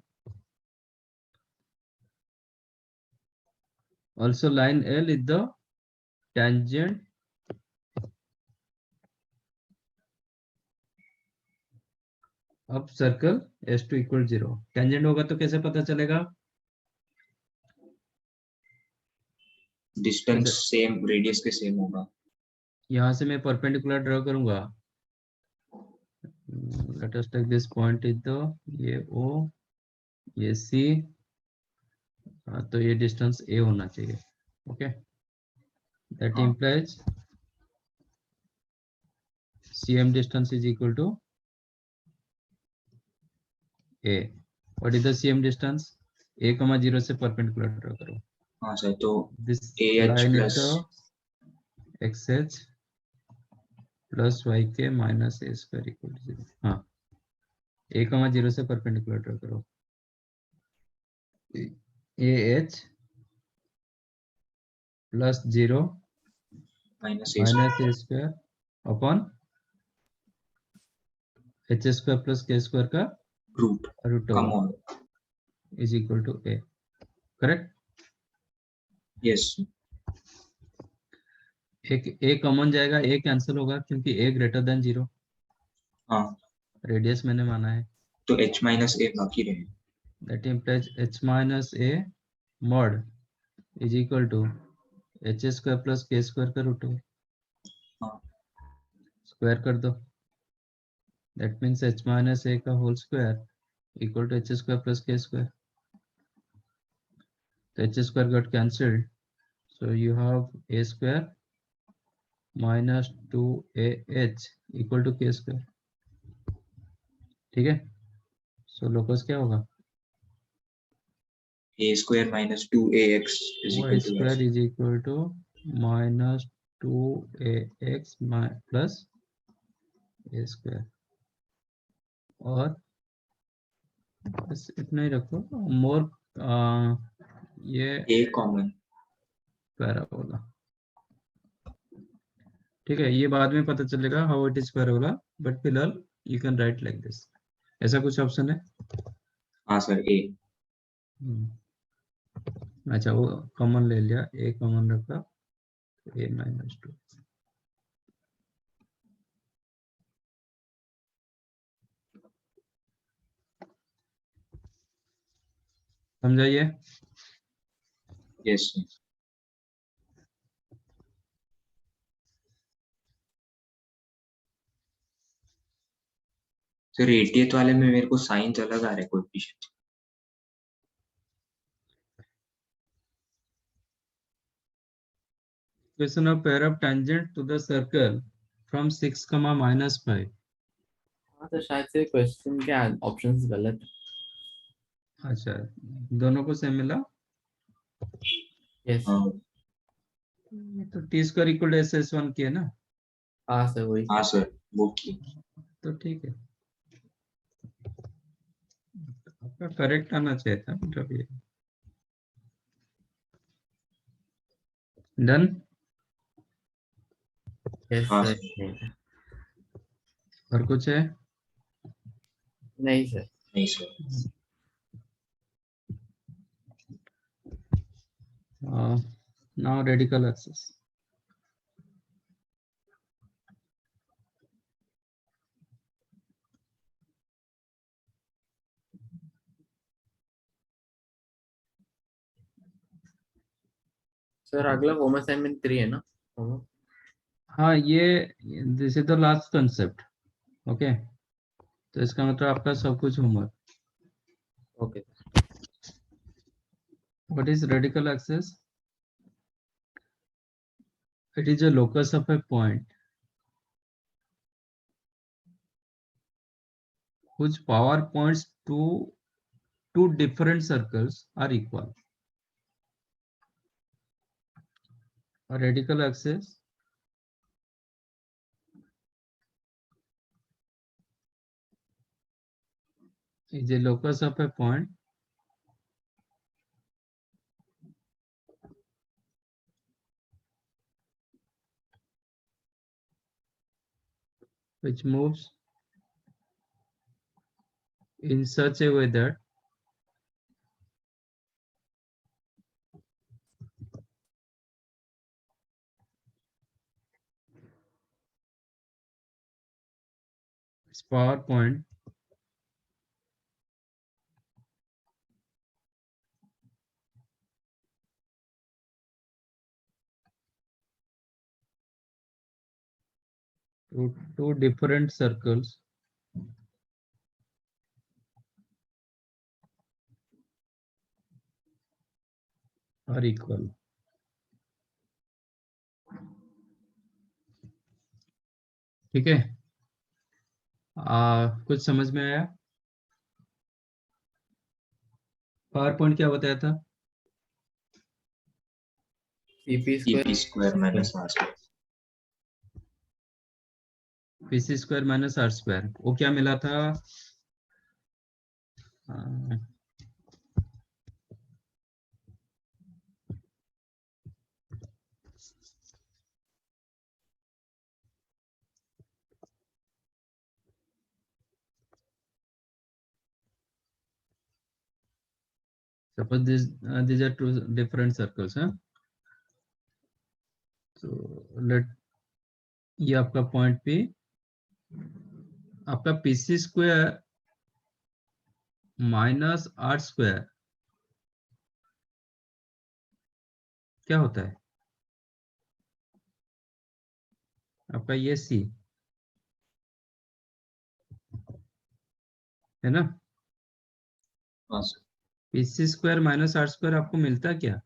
Also line L is the tangent of circle S2 equal 0. Tangent होगा तो कैसे पता चलेगा? Distance जैसे same, radius के same होगा. यहाँ से मैं परपेंडिकुलर ड्रॉ करूंगा. Let us take this point is the ये O ये C. तो ये डिस्टेंस A होना चाहिए. ओके. That हाँ. implies CM distance is equal to A. What is the CM distance? A, 0 से परपेंडिकुलर ड्रॉ करो. हाँ सर तो This AH line is plus the XH plus yk minus a square equal to 0. हाँ, a 0 से परपेंडिकुलर ड्रॉ करो. AH plus 0 minus A minus square a square upon h square plus k square का root. Root Come over on. Is equal to a. Correct. Yes. एक a कॉमन जाएगा, a कैंसिल होगा क्योंकि a ग्रेटर देन 0. हाँ रेडियस मैंने माना है. तो H minus A बाकी रहे. That implies h minus a mod is equal to h square plus k square का रूट ओवर. हाँ स्क्वायर कर दो. That means h minus a का whole square equal to h square plus k square. So h square got cancelled. So you have a square minus 2ah equal to k square. ठीक है. So locus क्या होगा? A square minus 2AX is y equal to square S. is equal to minus 2ax plus a square. और बस इतना ही रखो. मोर ये A common. पैराबोला. ठीक है, ये बाद में पता चलेगा how it is parabola, but फिलहाल you can write like this. ऐसा कुछ ऑप्शन है? हाँ सर A. अच्छा, वो कॉमन ले लिया, ए कॉमन रखा, ए माइनस 2. समझाइए. Yes sir. सर 80th वाले में मेरे को साइंस अलग आ रहे हैं coefficient. Equation of pair of tangent to the circle from 6, -5. हाँ तो शायद से क्वेश्चन के ऑप्शंस गलत है. अच्छा, दोनों को सेम मिला. यस. हाँ तो T square equal S S one की है ना. हाँ सर वही. हाँ सर वो की. तो ठीक है, आपका करेक्ट आना चाहिए था. मतलब ये डन. यस हाँ सर. सर. और कुछ है? नहीं सर. नहीं sir. Now radical axis. Sir अगला होम असाइनमेंट 3 है ना. हाँ, ये this is the last concept. Okay, तो इसका मतलब आपका सब कुछ homework. Okay. What is radical axis? it is a locus of a point whose power points to two different circles are equal. A radical axis is a locus of a point which moves in such a way that its power point to two different circles are equal. ठीक है, कुछ समझ में आया? पावर पॉइंट क्या बताया था? CP CP square square minus R square. PC square minus R square, वो क्या मिला था? Suppose these are two different circles, huh? So let ये आपका पॉइंट पे आपका PC square minus R square क्या होता है? आपका ये C है ना? हाँ sir. PC square minus R square आपको मिलता क्या?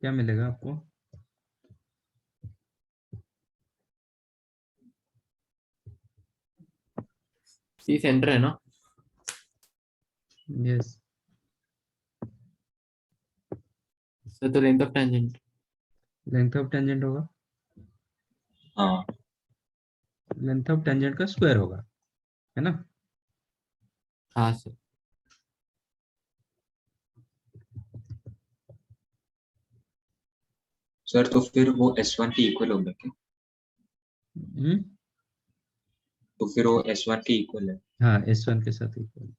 क्या मिलेगा आपको? C सेंटर है ना? यस, सर तो length of tangent. Length of tangent होगा, हाँ. लेंथ ऑफ टेंजेंट का स्क्वायर होगा, है ना? हाँ सर. सर तो फिर वो S1 के इक्वल होगा क्या? तो फिर वो S1 के इक्वल है. हाँ, S1 के साथ इक्वल।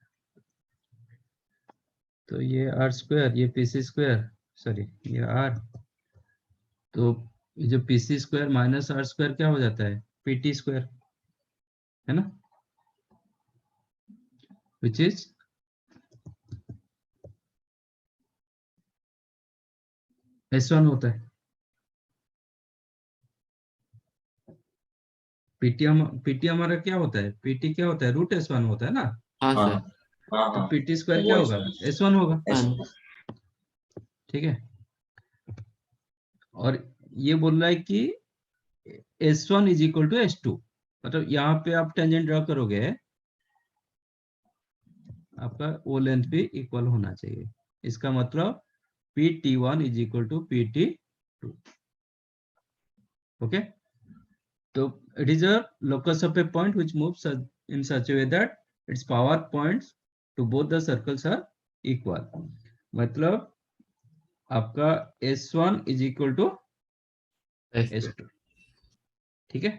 तो ये आर स्क्वायर, ये PC स्क्वायर, सॉरी ये आर, तो ये जो PC square minus R square क्या हो जाता है? PT स्क्वायर, है ना? विच इज S1 होता है। PT हमारा क्या होता है? PT क्या होता है? रूट S1 होता है ना? हाँ हाँ सर. हाँ तो हाँ. PT स्क्वायर वो क्या होगा? S1 होगा, S1. ठीक है? और ये बोल रहा है कि S1 is equal to S2, मतलब यहाँ पे आप टेंजेंट ड्रॉ करोगे, आपका वो लेंथ भी इक्वल होना चाहिए। इसका मतलब PT1 is equal to PT2, okay? तो it is a locus of a point which moves in such a way that its power points to both the circles are equal. मतलब आपका S1 is equal to S2. S2, ठीक है?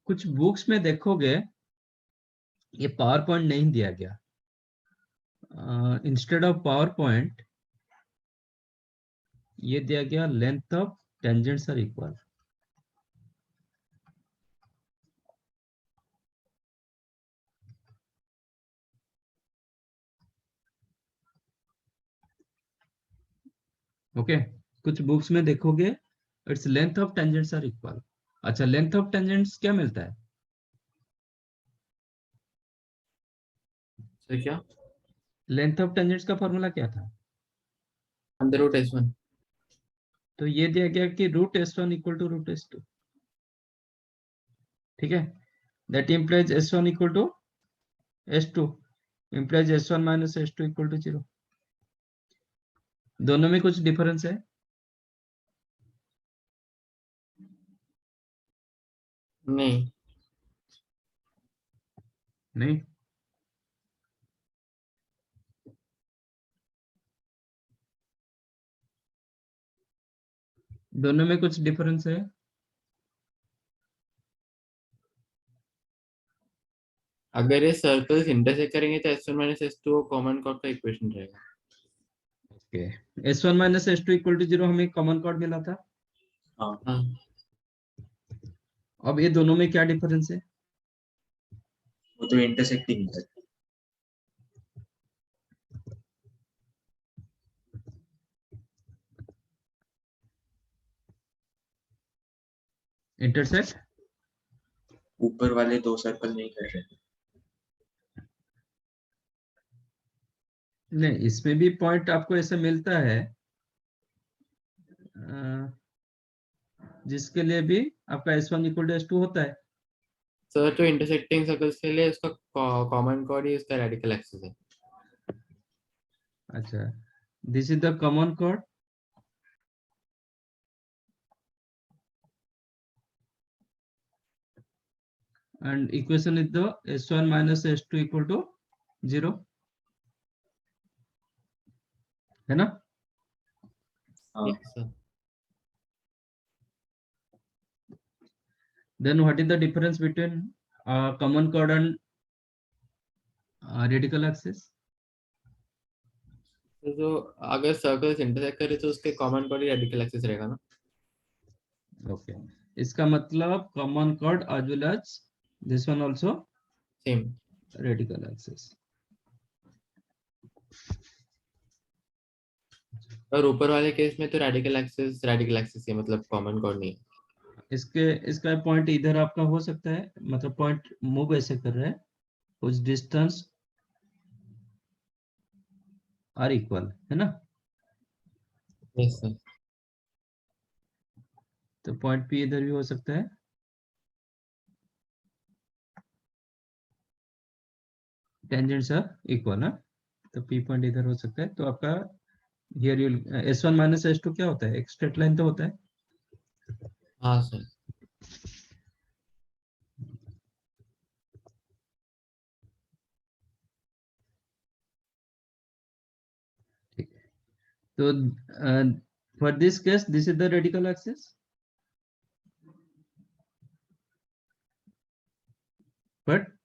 कुछ बुक्स में देखोगे ये पावर पॉइंट नहीं दिया गया, इंस्टेड ऑफ पावर पॉइंट ये दिया गया length of tangents are equal. Okay, कुछ बुक्स में देखोगे it's length of tangents are equal. अच्छा, लेंथ ऑफ टेंजेंट्स क्या मिलता है? सर क्या? लेंथ ऑफ टेंजेंट्स का फॉर्मूला क्या था? Under root S1। तो ये दिया गया कि root S1 equal to root S2, ठीक है। That implies S1 equal to S2 implies S1 minus S2 equal to 0। दोनों में कुछ डिफरेंस है? नहीं। नहीं। दोनों में कुछ डिफरेंस है? अगर ये सर्कल्स इंटरसेक्ट करेंगे तो S1 minus S2 common chord का इक्वेशन रहेगा। Okay, S1 minus S2 equal to 0 हमें कॉमन कॉर्ड मिला था। हाँ, हाँ। अब ये दोनों में क्या डिफरेंस है? वो तो इंटरसेक्टिंग है। इंटरसेक्ट? ऊपर वाले दो सर्कल नहीं कर रहे। नहीं, इसमें भी पॉइंट आपको ऐसे मिलता है जिसके लिए भी आपका S1 इक्वल टू S2 होता है। सर तो इंटरसेक्टिंग सर्कल्स के लिए उसका कॉमन कॉर्ड ही उसका रेडिकल एक्सिस है। अच्छा, this is the common chord and equation is the S1 minus S2 equal to 0, है ना? हाँ, yes sir. Then what is the difference between common chord and radical axis? तो जो अगर सर्कल्स इंटरसेक्ट करे तो उसके कॉमन कॉर्ड ही रेडिकल एक्सिस रहेगा ना। Okay, इसका मतलब common chord as well as this one also same. radical axis. और ऊपर वाले केस में तो रेडिकल एक्सिस है, मतलब कॉमन कॉर्ड नहीं है। इसका पॉइंट इधर आपका हो सकता है, मतलब पॉइंट मूव ऐसे कर रहा है, कुछ डिस्टेंस आर इक्वल, है ना? Yes sir. तो पॉइंट पी इधर भी हो सकता है, टेंजेंट्स आर इक्वल ना, तो पी पॉइंट इधर हो सकता है। तो आपका here you S1 minus S2 क्या होता है? एक स्ट्रेट लाइन तो होता है। हाँ सर। ठीक है, तो for this case this is the radical axis, but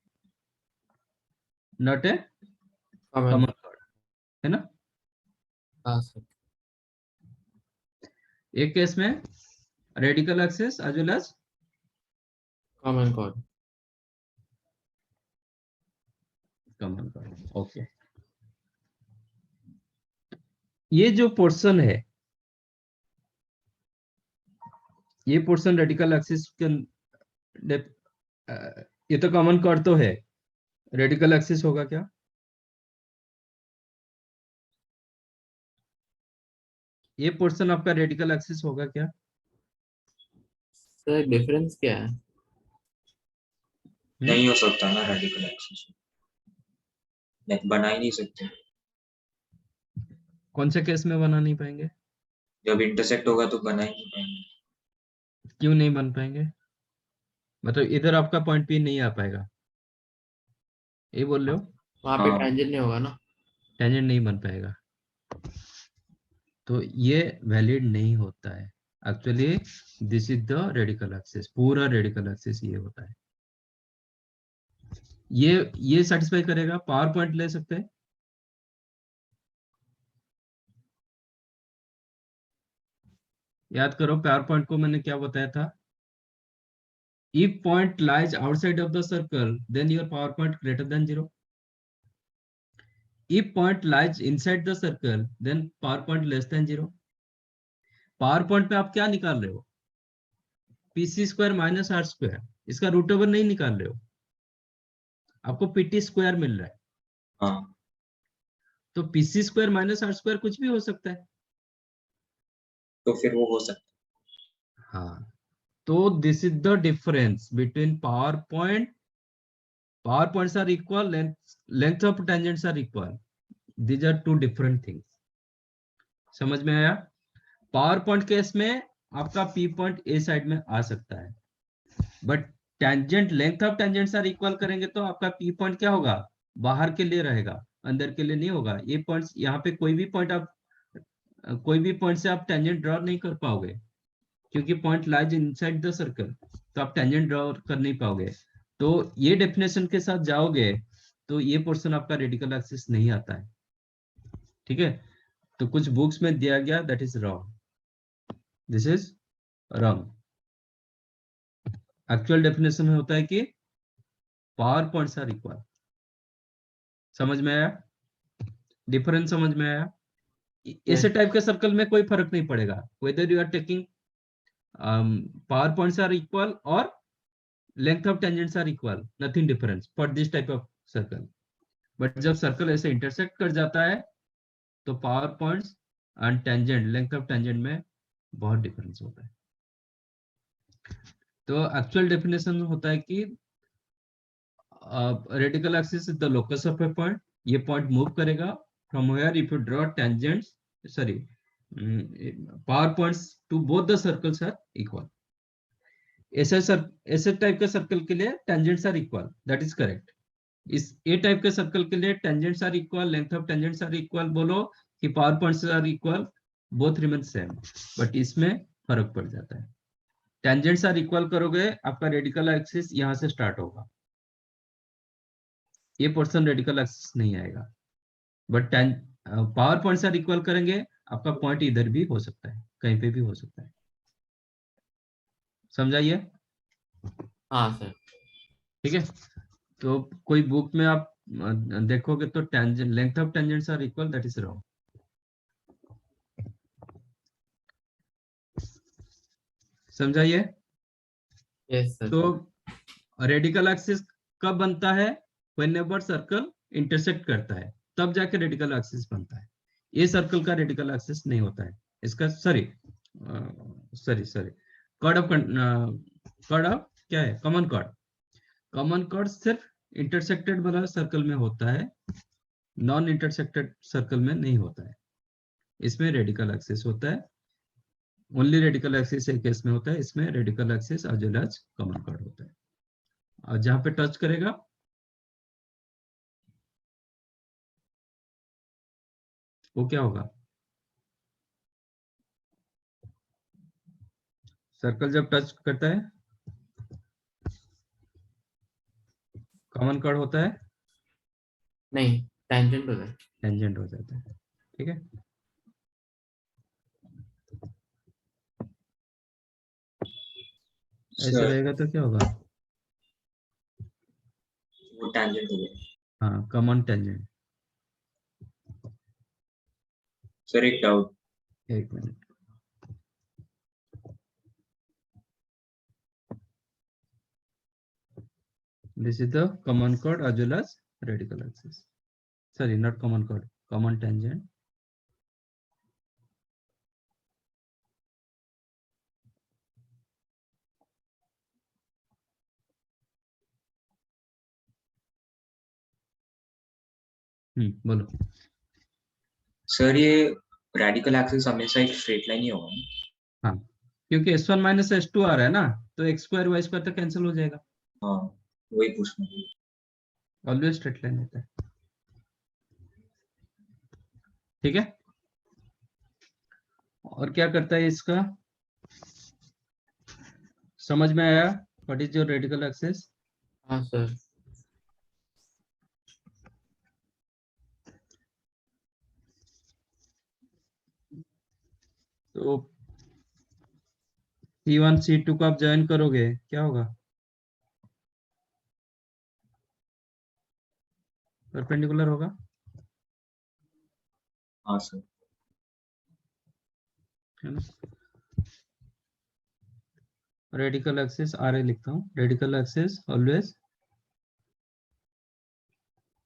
not a common. Common chord, है ना? हाँ सर। एक केस में radical axis as well as common chord. Common chord. Okay, ये जो पोर्शन है, ये पोर्शन रेडिकल एक्सिस के ये तो कॉमन कॉर्ड तो है, रेडिकल एक्सिस होगा क्या? ये पोर्शन आपका रेडिकल एक्सिस होगा क्या? सर डिफरेंस क्या है? नहीं हो सकता ना रेडिकल एक्सिस, बना ही नहीं सकते। कौन से केस में बना नहीं पाएंगे? जब इंटरसेक्ट होगा तो बना ही नहीं पाएंगे। क्यों नहीं बन पाएंगे? मतलब इधर आपका पॉइंट पी नहीं आ पाएगा, ये बोल रहे हो? वहाँ पे हाँ, टेंजेंट नहीं होगा ना। टेंजेंट नहीं बन पाएगा, तो ये वैलिड नहीं होता है। Actually this is the radical axis, पूरा रेडिकल एक्सिस ये होता है। ये सेटिस्फाई करेगा। पावर पॉइंट ले सकते हैं, याद करो पावर पॉइंट को मैंने क्या बताया था? If point lies outside of the circle then your power point greater than 0। If point lies inside the circle then power point less than 0। Power point पे आप क्या निकाल रहे हो? PC square minus R square, इसका रूट ओवर नहीं निकाल रहे हो, आपको पीटी स्क्वायर मिल रहा है। हाँ, तो PC square minus R square कुछ भी हो सकता है। तो फिर वो हो सकता हाँ, तो this is the difference between power points are equal, length of tangents are equal, these are two different things. समझ में आया? पावर पॉइंट केस में आपका पी पॉइंट ए साइड में आ सकता है, but tangent, length of tangents are equal करेंगे तो आपका पी पॉइंट क्या होगा, बाहर के लिए रहेगा, अंदर के लिए नहीं होगा। ये पॉइंट्स यहाँ पे कोई भी पॉइंट आप कोई भी पॉइंट से आप टेंजेंट ड्रॉ नहीं कर पाओगे, क्योंकि point lies inside the circle, तो आप टेंजेंट ड्रॉ कर नहीं पाओगे। तो ये डेफिनेशन के साथ जाओगे तो ये पोर्शन आपका रेडिकल एक्सिस नहीं आता है। ठीक है, तो कुछ बुक्स में दिया गया, that is wrong, this is wrong. Actual definition में होता है कि पावर पॉइंट्स आर इक्वल। समझ में आया? डिफरेंस समझ में आया? ऐसे Yes. टाइप के सर्कल में कोई फर्क नहीं पड़ेगा, whether you are taking power points are equal और length of tangents are equal, nothing difference for this type of circle. But जब सर्कल ऐसे इंटरसेक्ट कर जाता है तो power points and tangent, length of tangent में बहुत डिफरेंस होता है। तो एक्चुअल डेफिनेशन होता है कि radical axis is the locus of a point, ये पॉइंट मूव करेगा from where if you draw tangents, sorry, power points to both the circles are equal. ऐसे टाइप के सर्कल के लिए tangents are equal, that is correct. इस ए टाइप के सर्कल के लिए tangents are equal, length of tangents are equal बोलो कि power points are equal, both remain same, but इसमें फर्क पड़ जाता है। टेंजेंट्स आर इक्वल करोगे, आपका रेडिकल एक्सिस यहां से स्टार्ट होगा, ये पोर्शन रेडिकल एक्सिस नहीं आएगा। But power points are equal करेंगे, आपका पॉइंट इधर भी हो सकता है, कहीं पे भी हो सकता है। समझाइए? हाँ सर। ठीक है, तो कोई बुक में आप देखोगे तो tangent, length of tangents are equal, that is wrong. समझाइए? Yes sir. तो रेडिकल एक्सिस कब बनता है? व्हेनेवर सर्कल इंटरसेक्ट करता है, तब जाके रेडिकल एक्सिस बनता है। ये सर्कल का रेडिकल एक्सिस नहीं होता है, इसका सॉरी सॉरी कॉर्ड ऑफ क्या है, कॉमन कॉर्ड। कॉमन कॉर्ड सिर्फ इंटरसेक्टेड वाला सर्कल में होता है, नॉन इंटरसेक्टेड सर्कल में नहीं होता है। इसमें रेडिकल एक्सिस होता है, ओनली रेडिकल एक्सिस एक केस में होता है, इसमें radical axis as well as common chord होता है। और जहां पे टच करेगा वो क्या होगा, सर्कल जब टच करता है कॉमन कॉर्ड होता है, नहीं, टेंजेंट हो जाए। टेंजेंट हो जाता है। ठीक है, ऐसे सर, रहेगा तो क्या होगा, वो tangent हो गया। हाँ कॉमन टेंजेंट। सर, एक डाउट। एक minute, this is the common chord as well as radical axis, sorry not common chord, common tangent। बोलो। सर, ये रेडिकल एक्सिस हमेशा एक स्ट्रेट लाइन ही होगा ना? हाँ, क्योंकि s1 माइनस s2 आ रहा है ना, तो x स्क्वायर y स्क्वायर तो कैंसिल हो जाएगा, हाँ, वही पूछना था। ऑलवेज स्ट्रेट लाइन होता है। ठीक है, और क्या करता है इसका, समझ में आया? What is your radical axis? हाँ सर। तो C1 C2 को आप ज्वाइन करोगे, क्या होगा, परपेंडिकुलर होगा। हाँ सर। है ना? रेडिकल एक्सिस आर ए लिखता हूँ. Radical axis always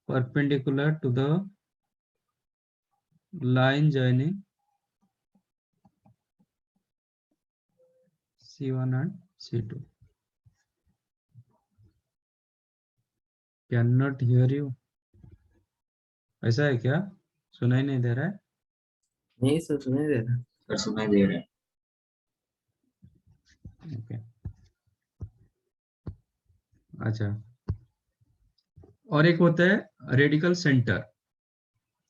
perpendicular to the line joining C1 and C2. Cannot hear you. ऐसा है क्या? सुनाई नहीं दे रहा है? नहीं सर, सुनाई दे रहा. सर सुनाई दे रहा है. Okay. अच्छा, और एक होता है रेडिकल सेंटर.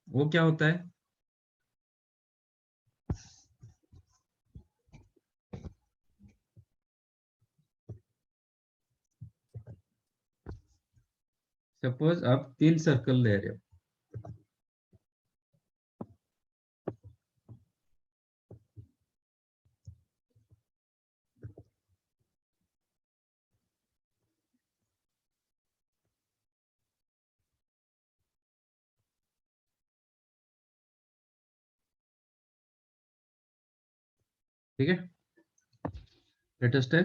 वो क्या होता है? सपोज आप 3 सर्कल ले रहे हो. ठीक है, लेटेस्ट है.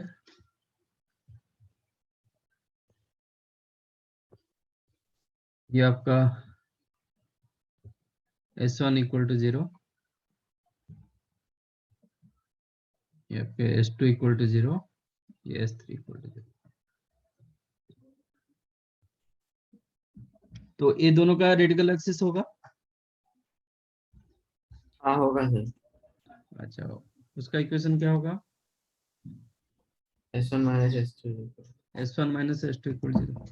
ये आपका S1 इक्वल टू 0, ये आपके S2 इक्वल टू 0, ये S3 इक्वल टू 0. तो ये दोनों का रेडिकल एक्सिस होगा. हाँ होगा सर. अच्छा, उसका इक्वेशन क्या होगा? S1 minus S2. S1 minus S2 equal 0.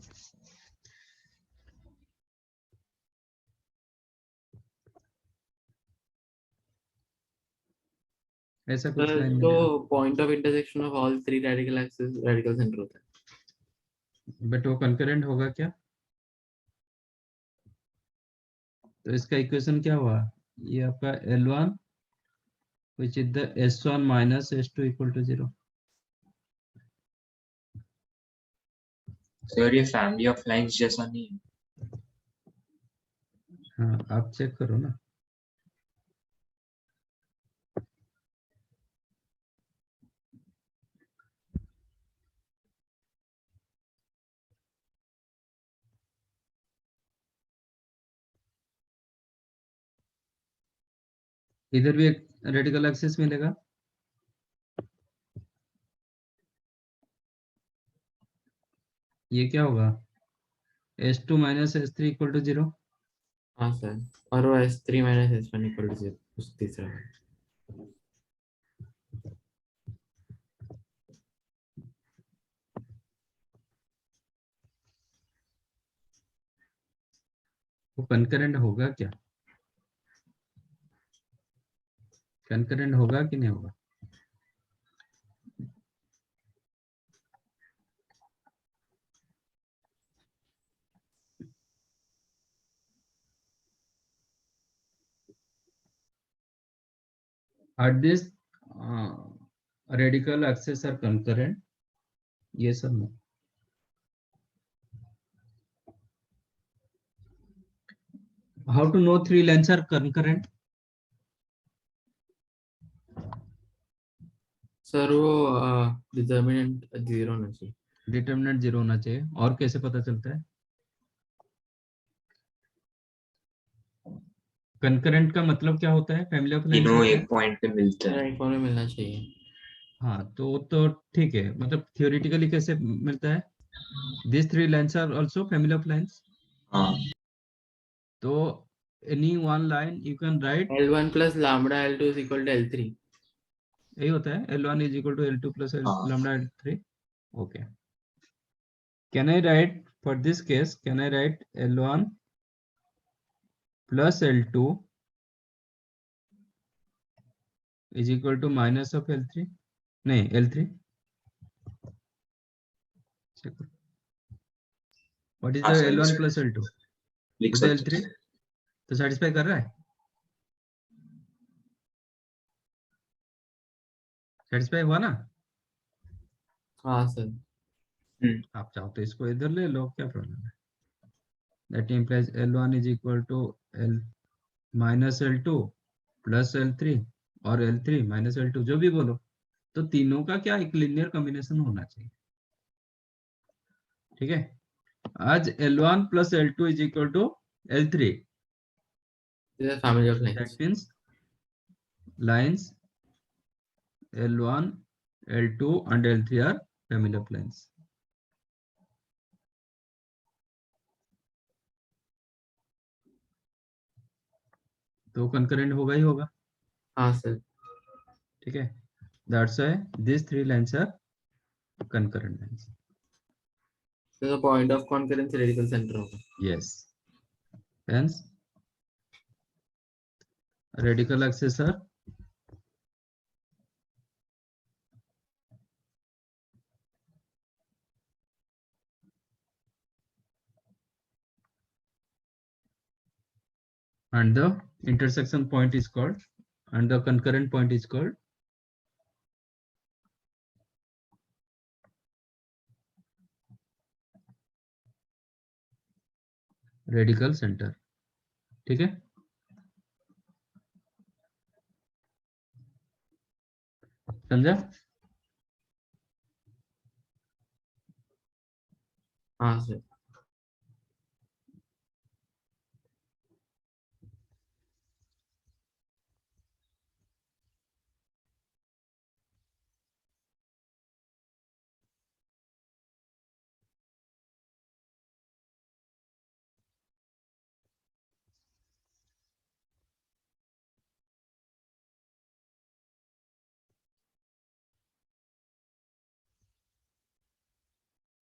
ऐसा कुछ सर लाइन तो मिलेगा. Point of intersection of all 3 radical axis radical centre होता है. बट वो कंकरेंट होगा क्या? तो इसका इक्वेशन क्या हुआ? ये आपका L1 which is the S1 minus S2 equal to 0. Sir ये फैमिली ऑफ लाइंस जैसा नहीं है. हाँ, आप चेक करो ना. इधर भी एक रेडिकल एक्सिस मिलेगा. ये क्या होगा? S2 minus S3 equal to 0. हाँ सर, और वो S3 minus S1 equal to 0 उस तीसरा है. वो कंकरेंट होगा क्या? कंकरेंट होगा कि नहीं होगा? Are these radical axes are concurrent? Yes or no? How to know 3 lines are concurrent? Sir वो डिटर्मिनेंट 0 होना चाहिए. डिटरमिनेंट 0 होना चाहिए. और कैसे पता चलता है? कंकरेंट का मतलब क्या होता है? फैमिली ऑफ लाइंस तीनों होता है. एक पॉइंट पे मिलते हैं. एक बार में मिलना चाहिए. हाँ, तो ठीक है. मतलब थियोरेटिकली कैसे मिलता है? These 3 lines are also family of lines. हाँ. तो any one line you can write. L1 plus lambda L2 is equal to L3. यही होता है. L1 is equal to L2 plus हाँ. lambda L3. Okay. Can I write for this case? Can I write L1 plus L2 is equal to minus of L3? नहीं, L3. Check. What is हाँ the sir, L1 plus L2? लिख With the सकते L3? हैं. तो satisfy कर रहा है? Satisfy हुआ ना? हाँ सर. आप चाहो तो इसको इधर ले लो, क्या प्रॉब्लम है? That implies L1 is equal to L minus L2 plus L3 और L3 minus L2, जो भी बोलो. तो तीनों का क्या एक लीनियर कॉम्बिनेशन होना चाहिए। ठीक है, आज L1 plus L2 is equal to L3. This is a family of That lines. means lines L1, L2 and L3 are family of lines. तो concurrent होगा ही होगा। हाँ सर। ठीक है, that's why these three lines are concurrent lines. So the point of concurrence radical center होगा। Yes. Hence, radical axis are and the intersection point is called, and the concurrent point is called radical center. ठीक है, समझा? हाँ सर।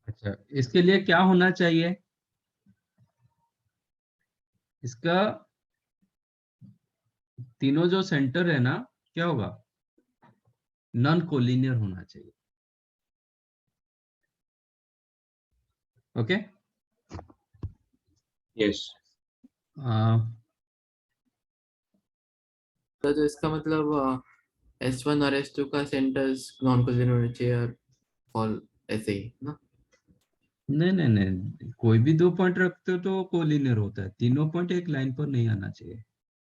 अच्छा, इसके लिए क्या होना चाहिए? इसका तीनों जो सेंटर है ना, क्या होगा? नॉन कोलिनियर होना चाहिए। Okay, Yes. तो इसका मतलब S1 और S2 का सेंटर्स नॉन कोलिनियर होने चाहिए और ऑल ऐसे ही ना। नहीं नहीं नहीं, कोई भी दो पॉइंट रखते हो तो कोलिनियर होता है। तीनों पॉइंट एक लाइन पर नहीं आना चाहिए।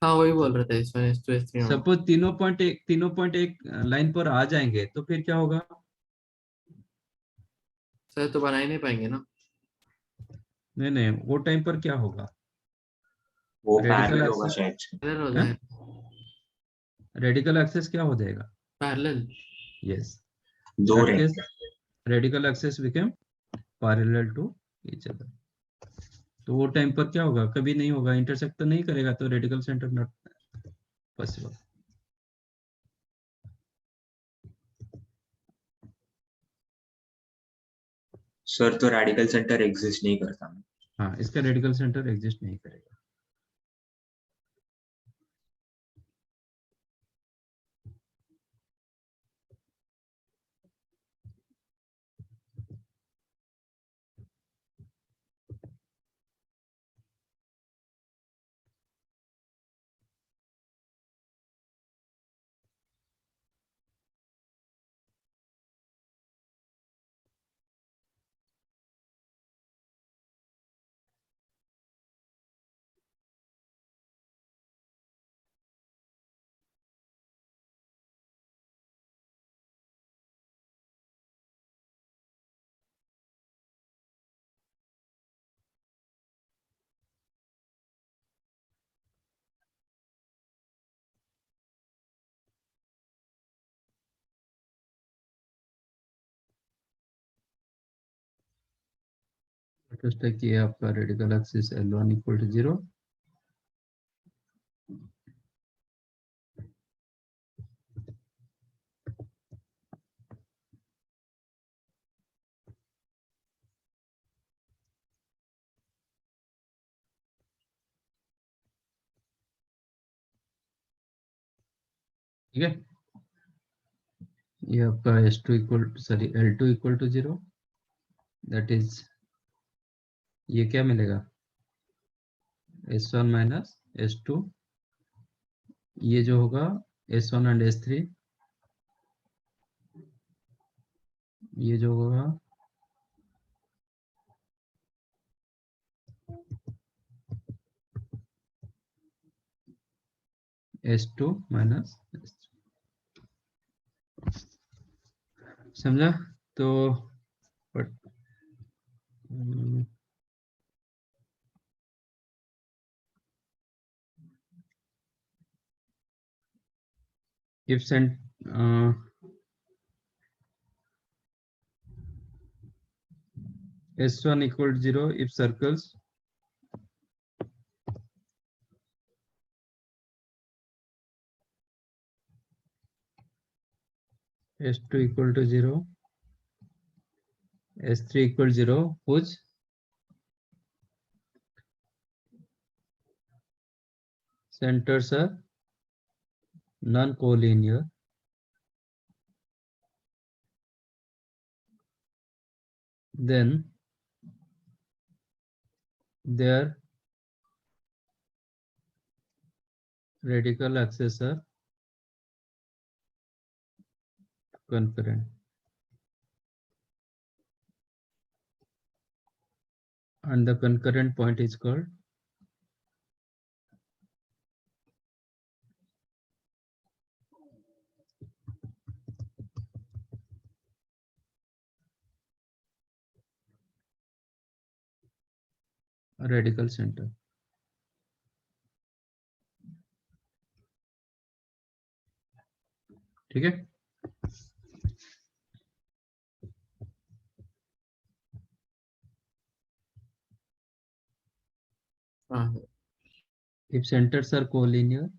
हाँ वही बोल रहा था, S1 S2 S3 होना। सपोज तीनों पॉइंट एक लाइन पर आ जाएंगे तो फिर क्या होगा? सर तो बना ही नहीं पाएंगे ना। नहीं नहीं, वो टाइम पर क्या होगा? वो रेडिकल पैरेलल होगा एक्सेस शायद से। पैरेलल हो है, जाए। रेडिकल एक्सेस क्या हो जाएगा? पैरेलल। यस, दो दैट रहेंगे। Case radical axes become parallel to each other. तो वो टाइम पर क्या होगा? कभी नहीं होगा, इंटरसेक्ट तो नहीं करेगा, तो radical centre not possible. Sir तो रेडिकल सेंटर एग्जिस्ट नहीं करता। हाँ, इसका रेडिकल सेंटर एग्जिस्ट नहीं करेगा। फर्स्ट है कि आपका radical axis L1 equal to 0, ठीक है। ये आपका S2 equal, sorry L2 equal to 0, दैट इज, ये क्या मिलेगा? S1 माइनस S2, ये जो होगा S1 एंड S3, ये जो होगा S2 माइनस S3। समझा? तो if sent S1 equal to 0 if circles S2 equal to 0, S3 equal to 0, whose centers are non-collinear, then their radical axes are concurrent. And the concurrent point is called radical center. ठीक है? हाँ, If centers are collinear,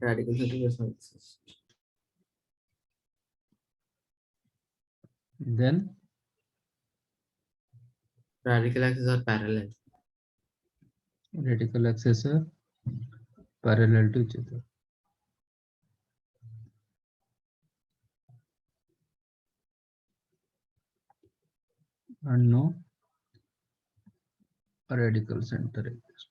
radical center does not exist. then Radical axes are parallel. radical axes are parallel to each other. And no radical center exists.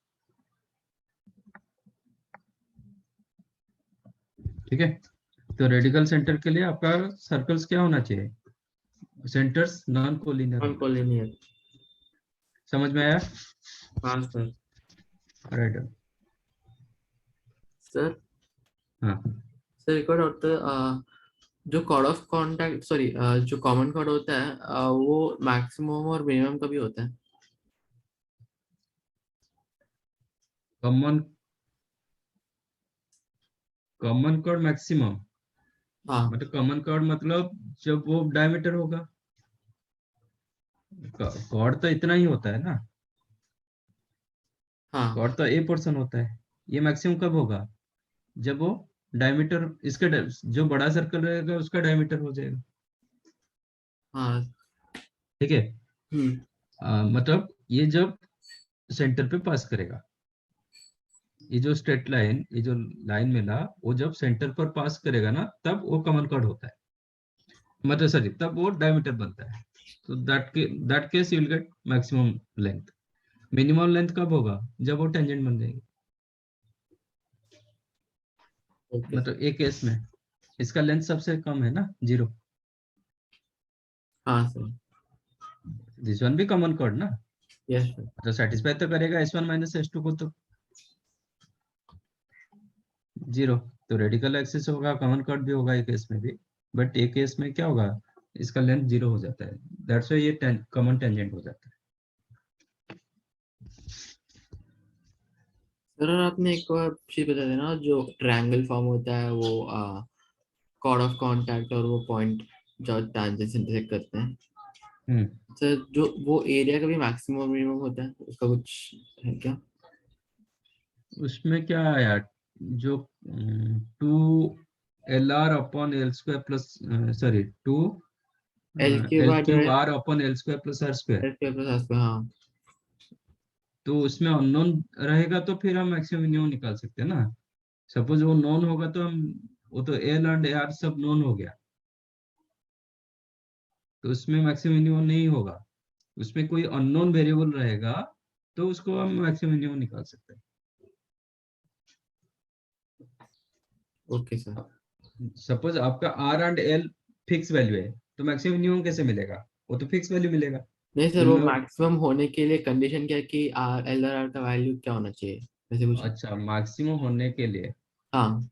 ठीक है? तो रेडिकल सेंटर के लिए आपका सर्कल्स क्या होना चाहिए? Centres non collinear. Non-collinear. समझ में आया? हाँ सर. राइट। सर हाँ, सर एक और होता जो कॉर्ड ऑफ कॉन्टैक्ट सॉरी जो कॉमन कॉर्ड होता है वो मैक्सिमम और मिनिमम का भी होता है. कॉमन कॉर्ड मैक्सिमम हाँ मतलब कॉमन कॉर्ड मतलब जब वो डायमीटर होगा। कॉर्ड तो इतना ही होता है ना, हाँ कॉर्ड तो ए पोर्शन होता है। ये मैक्सिमम कब होगा? जब वो डायमीटर इसका जो बड़ा सर्कल रहेगा उसका डायमीटर हो जाएगा। हाँ. ठीक है? हम्म. मतलब ये जब सेंटर पे पास करेगा, ये जो स्ट्रेट लाइन, ये जो लाइन मिला, वो जब सेंटर पर पास करेगा ना, तब वो कॉमन कॉर्ड होता है, मतलब सॉरी तब वो डायमीटर बनता है। तो that case you will get maximum length. Minimum length कब होगा? जब वो टेंजेंट बन जाएगी। ओके. मतलब एक केस में इसका लेंथ सबसे कम है ना, 0। हाँ सर. दिस वन भी कॉमन कॉर्ड ना, यस सर. तो सेटिस्फाई तो करेगा S1 माइनस S2 को, तो 0। तो रेडिकल एक्सिस होगा, कॉमन कॉर्ड भी होगा एक केस में भी, बट एक केस में क्या होगा, इसका लेंथ 0 हो जाता है, दैट्स व्हाई ये कॉमन टेंजेंट हो जाता है। सर और आपने एक और चीज बता देना, जो ट्रायंगल फॉर्म होता है वो कॉर्ड ऑफ कांटेक्ट और वो पॉइंट जो टैंजेंट इंटरसेक्ट करते हैं, सर जो वो एरिया का भी मैक्सिमम और मिनिमम होता है, उसका कुछ है क्या? उसमें क्या है यार, जो 2 LR upon L square plus sorry 2 L cube L cube R R upon L square plus R square, L cube plus R square. हाँ. तो उसमें अननोन रहेगा तो फिर हम मैक्सिमम मिनिमम निकाल सकते हैं ना। सपोज वो नोन होगा तो हम, वो तो एल एंड आर सब नोन हो गया, तो उसमें मैक्सिमम मिनिमम नहीं होगा। उसमें कोई अननोन वेरिएबल रहेगा तो उसको हम मैक्सिमम मिनिमम निकाल सकते हैं। Okay sir. सपोज आपका R and L fix value है, तो मैक्सिमम मिनिमम कैसे मिलेगा? वो तो फिक्स वैल्यू मिलेगा। नहीं सर, वो तुमने मैक्सिमम होने के लिए कंडीशन क्या है कि आर एल आर का वैल्यू क्या होना चाहिए, वैसे कुछ है? अच्छा, मैक्सिमम होने के लिए हाँ.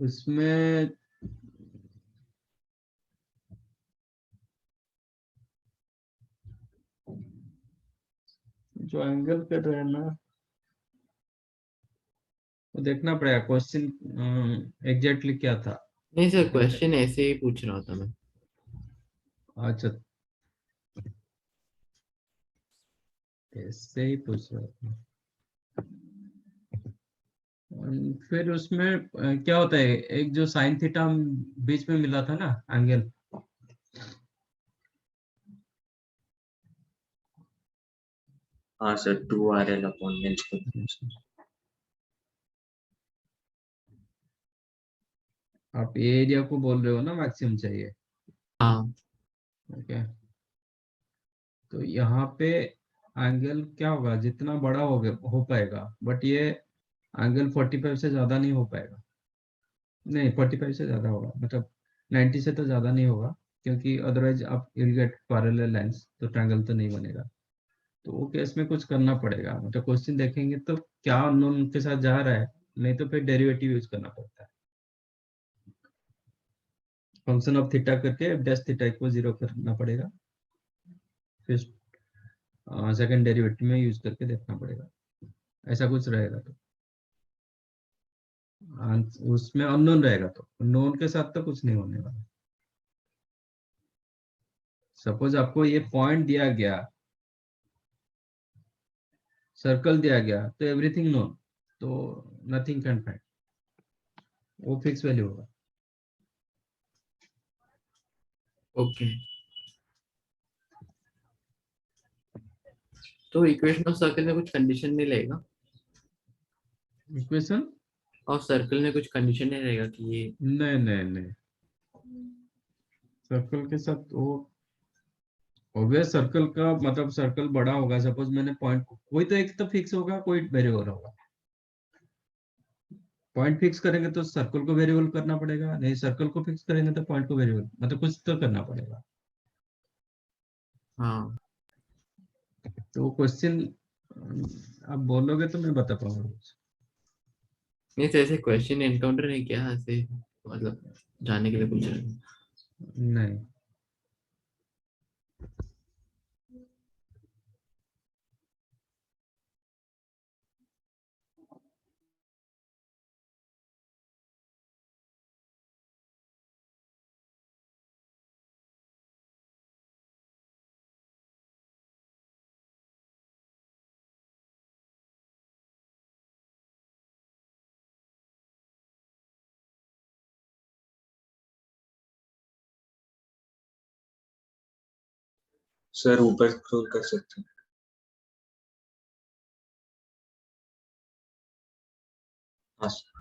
उसमें जो एंगल कर रहे हैं ना, वो देखना पड़ेगा क्वेश्चन एग्जैक्टली क्या था। नहीं सर, क्वेश्चन ऐसे ही पूछ रहा था मैं। अच्छा, ऐसे ही पूछ रहा था। फिर उसमें क्या होता है, एक जो साइन थीटा बीच में मिला था ना एंगल, हाँ sir, 2RL upon L square. आप ये एरिया को बोल रहे हो ना मैक्सिमम चाहिए। हाँ। ओके, तो यहाँ पे एंगल क्या होगा, जितना बड़ा हो पाएगा, बट ये एंगल 45 से ज्यादा नहीं हो पाएगा। नहीं, 45 से ज्यादा होगा, मतलब 90 से तो ज्यादा नहीं होगा, क्योंकि अदरवाइज आप विल गेट पैरेलल लाइंस, तो ट्रायंगल तो नहीं बनेगा। तो वो केस में कुछ करना पड़ेगा, मतलब क्वेश्चन देखेंगे तो क्या अननोन के साथ जा रहा है, नहीं तो फिर डेरिवेटिव यूज करना पड़ता है। फंक्शन ऑफ थीटा करके एफ डैश थीटा को 0 करना पड़ेगा, फिर सेकंड डेरिवेटिव में यूज करके देखना पड़ेगा, ऐसा कुछ रहेगा। तो उसमें अननोन रहेगा, तो नोन के साथ तो कुछ नहीं होने वाला। सपोज आपको ये पॉइंट दिया गया, सर्कल दिया गया, तो एवरीथिंग नोन, तो नथिंग कैन फाइंड, वो फिक्स वैल्यू होगा। ओके, तो इक्वेशन ऑफ सर्कल में कुछ कंडीशन नहीं रहेगा? इक्वेशन, और सर्कल में कुछ कंडीशन नहीं रहेगा कि ये? नहीं नहीं नहीं, सर्कल के साथ वो ऑब्वियस, सर्कल का मतलब सर्कल बड़ा होगा, सपोज मैंने पॉइंट, कोई तो एक तो फिक्स होगा, कोई वेरिएबल होगा। पॉइंट फिक्स करेंगे तो सर्कल को वेरिएबल करना पड़ेगा, नहीं सर्कल को फिक्स करेंगे तो पॉइंट को वेरिएबल, मतलब कुछ तो करना पड़ेगा। हाँ। तो क्वेश्चन आप बोलोगे तो मैं बता पाऊंगा कुछ। नहीं तो ऐसे क्वेश्चन एनकाउंटर नहीं किया ऐसे, मतलब जानने के लिए पूछ रहे हैं। नहीं, सर ऊपर स्क्रॉल कर सकते हैं? हाँ सर।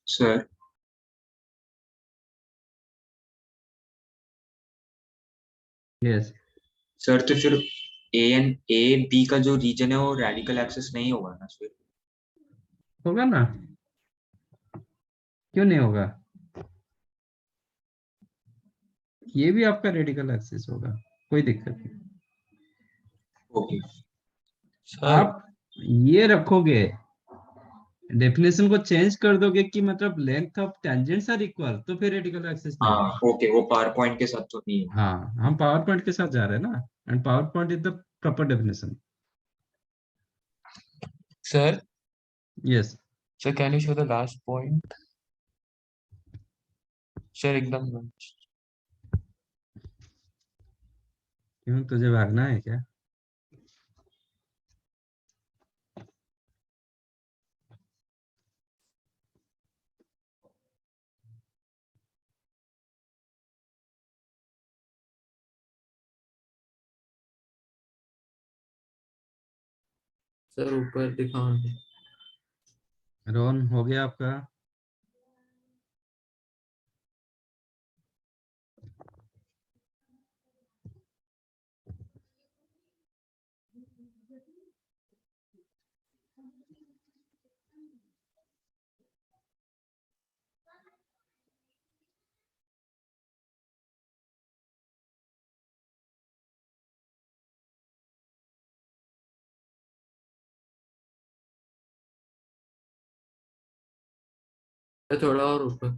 सर, यस, सर तो फिर ए बी का जो रीजन है वो रेडिकल एक्सिस नहीं होगा ना फिर? होगा ना, क्यों नहीं होगा, ये भी आपका रेडिकल एक्सिस होगा, कोई दिक्कत नहीं। ओके। सर आप ये रखोगे, डेफिनेशन को चेंज कर दोगे कि मतलब length of tangents are equal, तो फिर रेडिकल एक्सिस नहीं हाँ है। ओके, वो पावर पॉइंट के साथ तो नहीं है। हाँ, हम पावर पॉइंट के साथ जा रहे हैं ना, and power point is the proper definition. Sir yes. Sir can you show the last point sir एकदम। क्यों, तुझे भागना है क्या? सर ऊपर दिखाओ। रोहन, हो गया आपका? सर थोड़ा और ऊपर।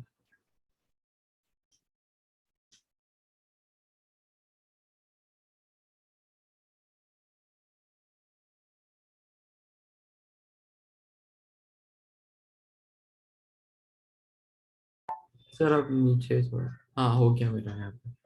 सर अब नीचे थोड़ा। हाँ हो गया मेरा यहाँ पे।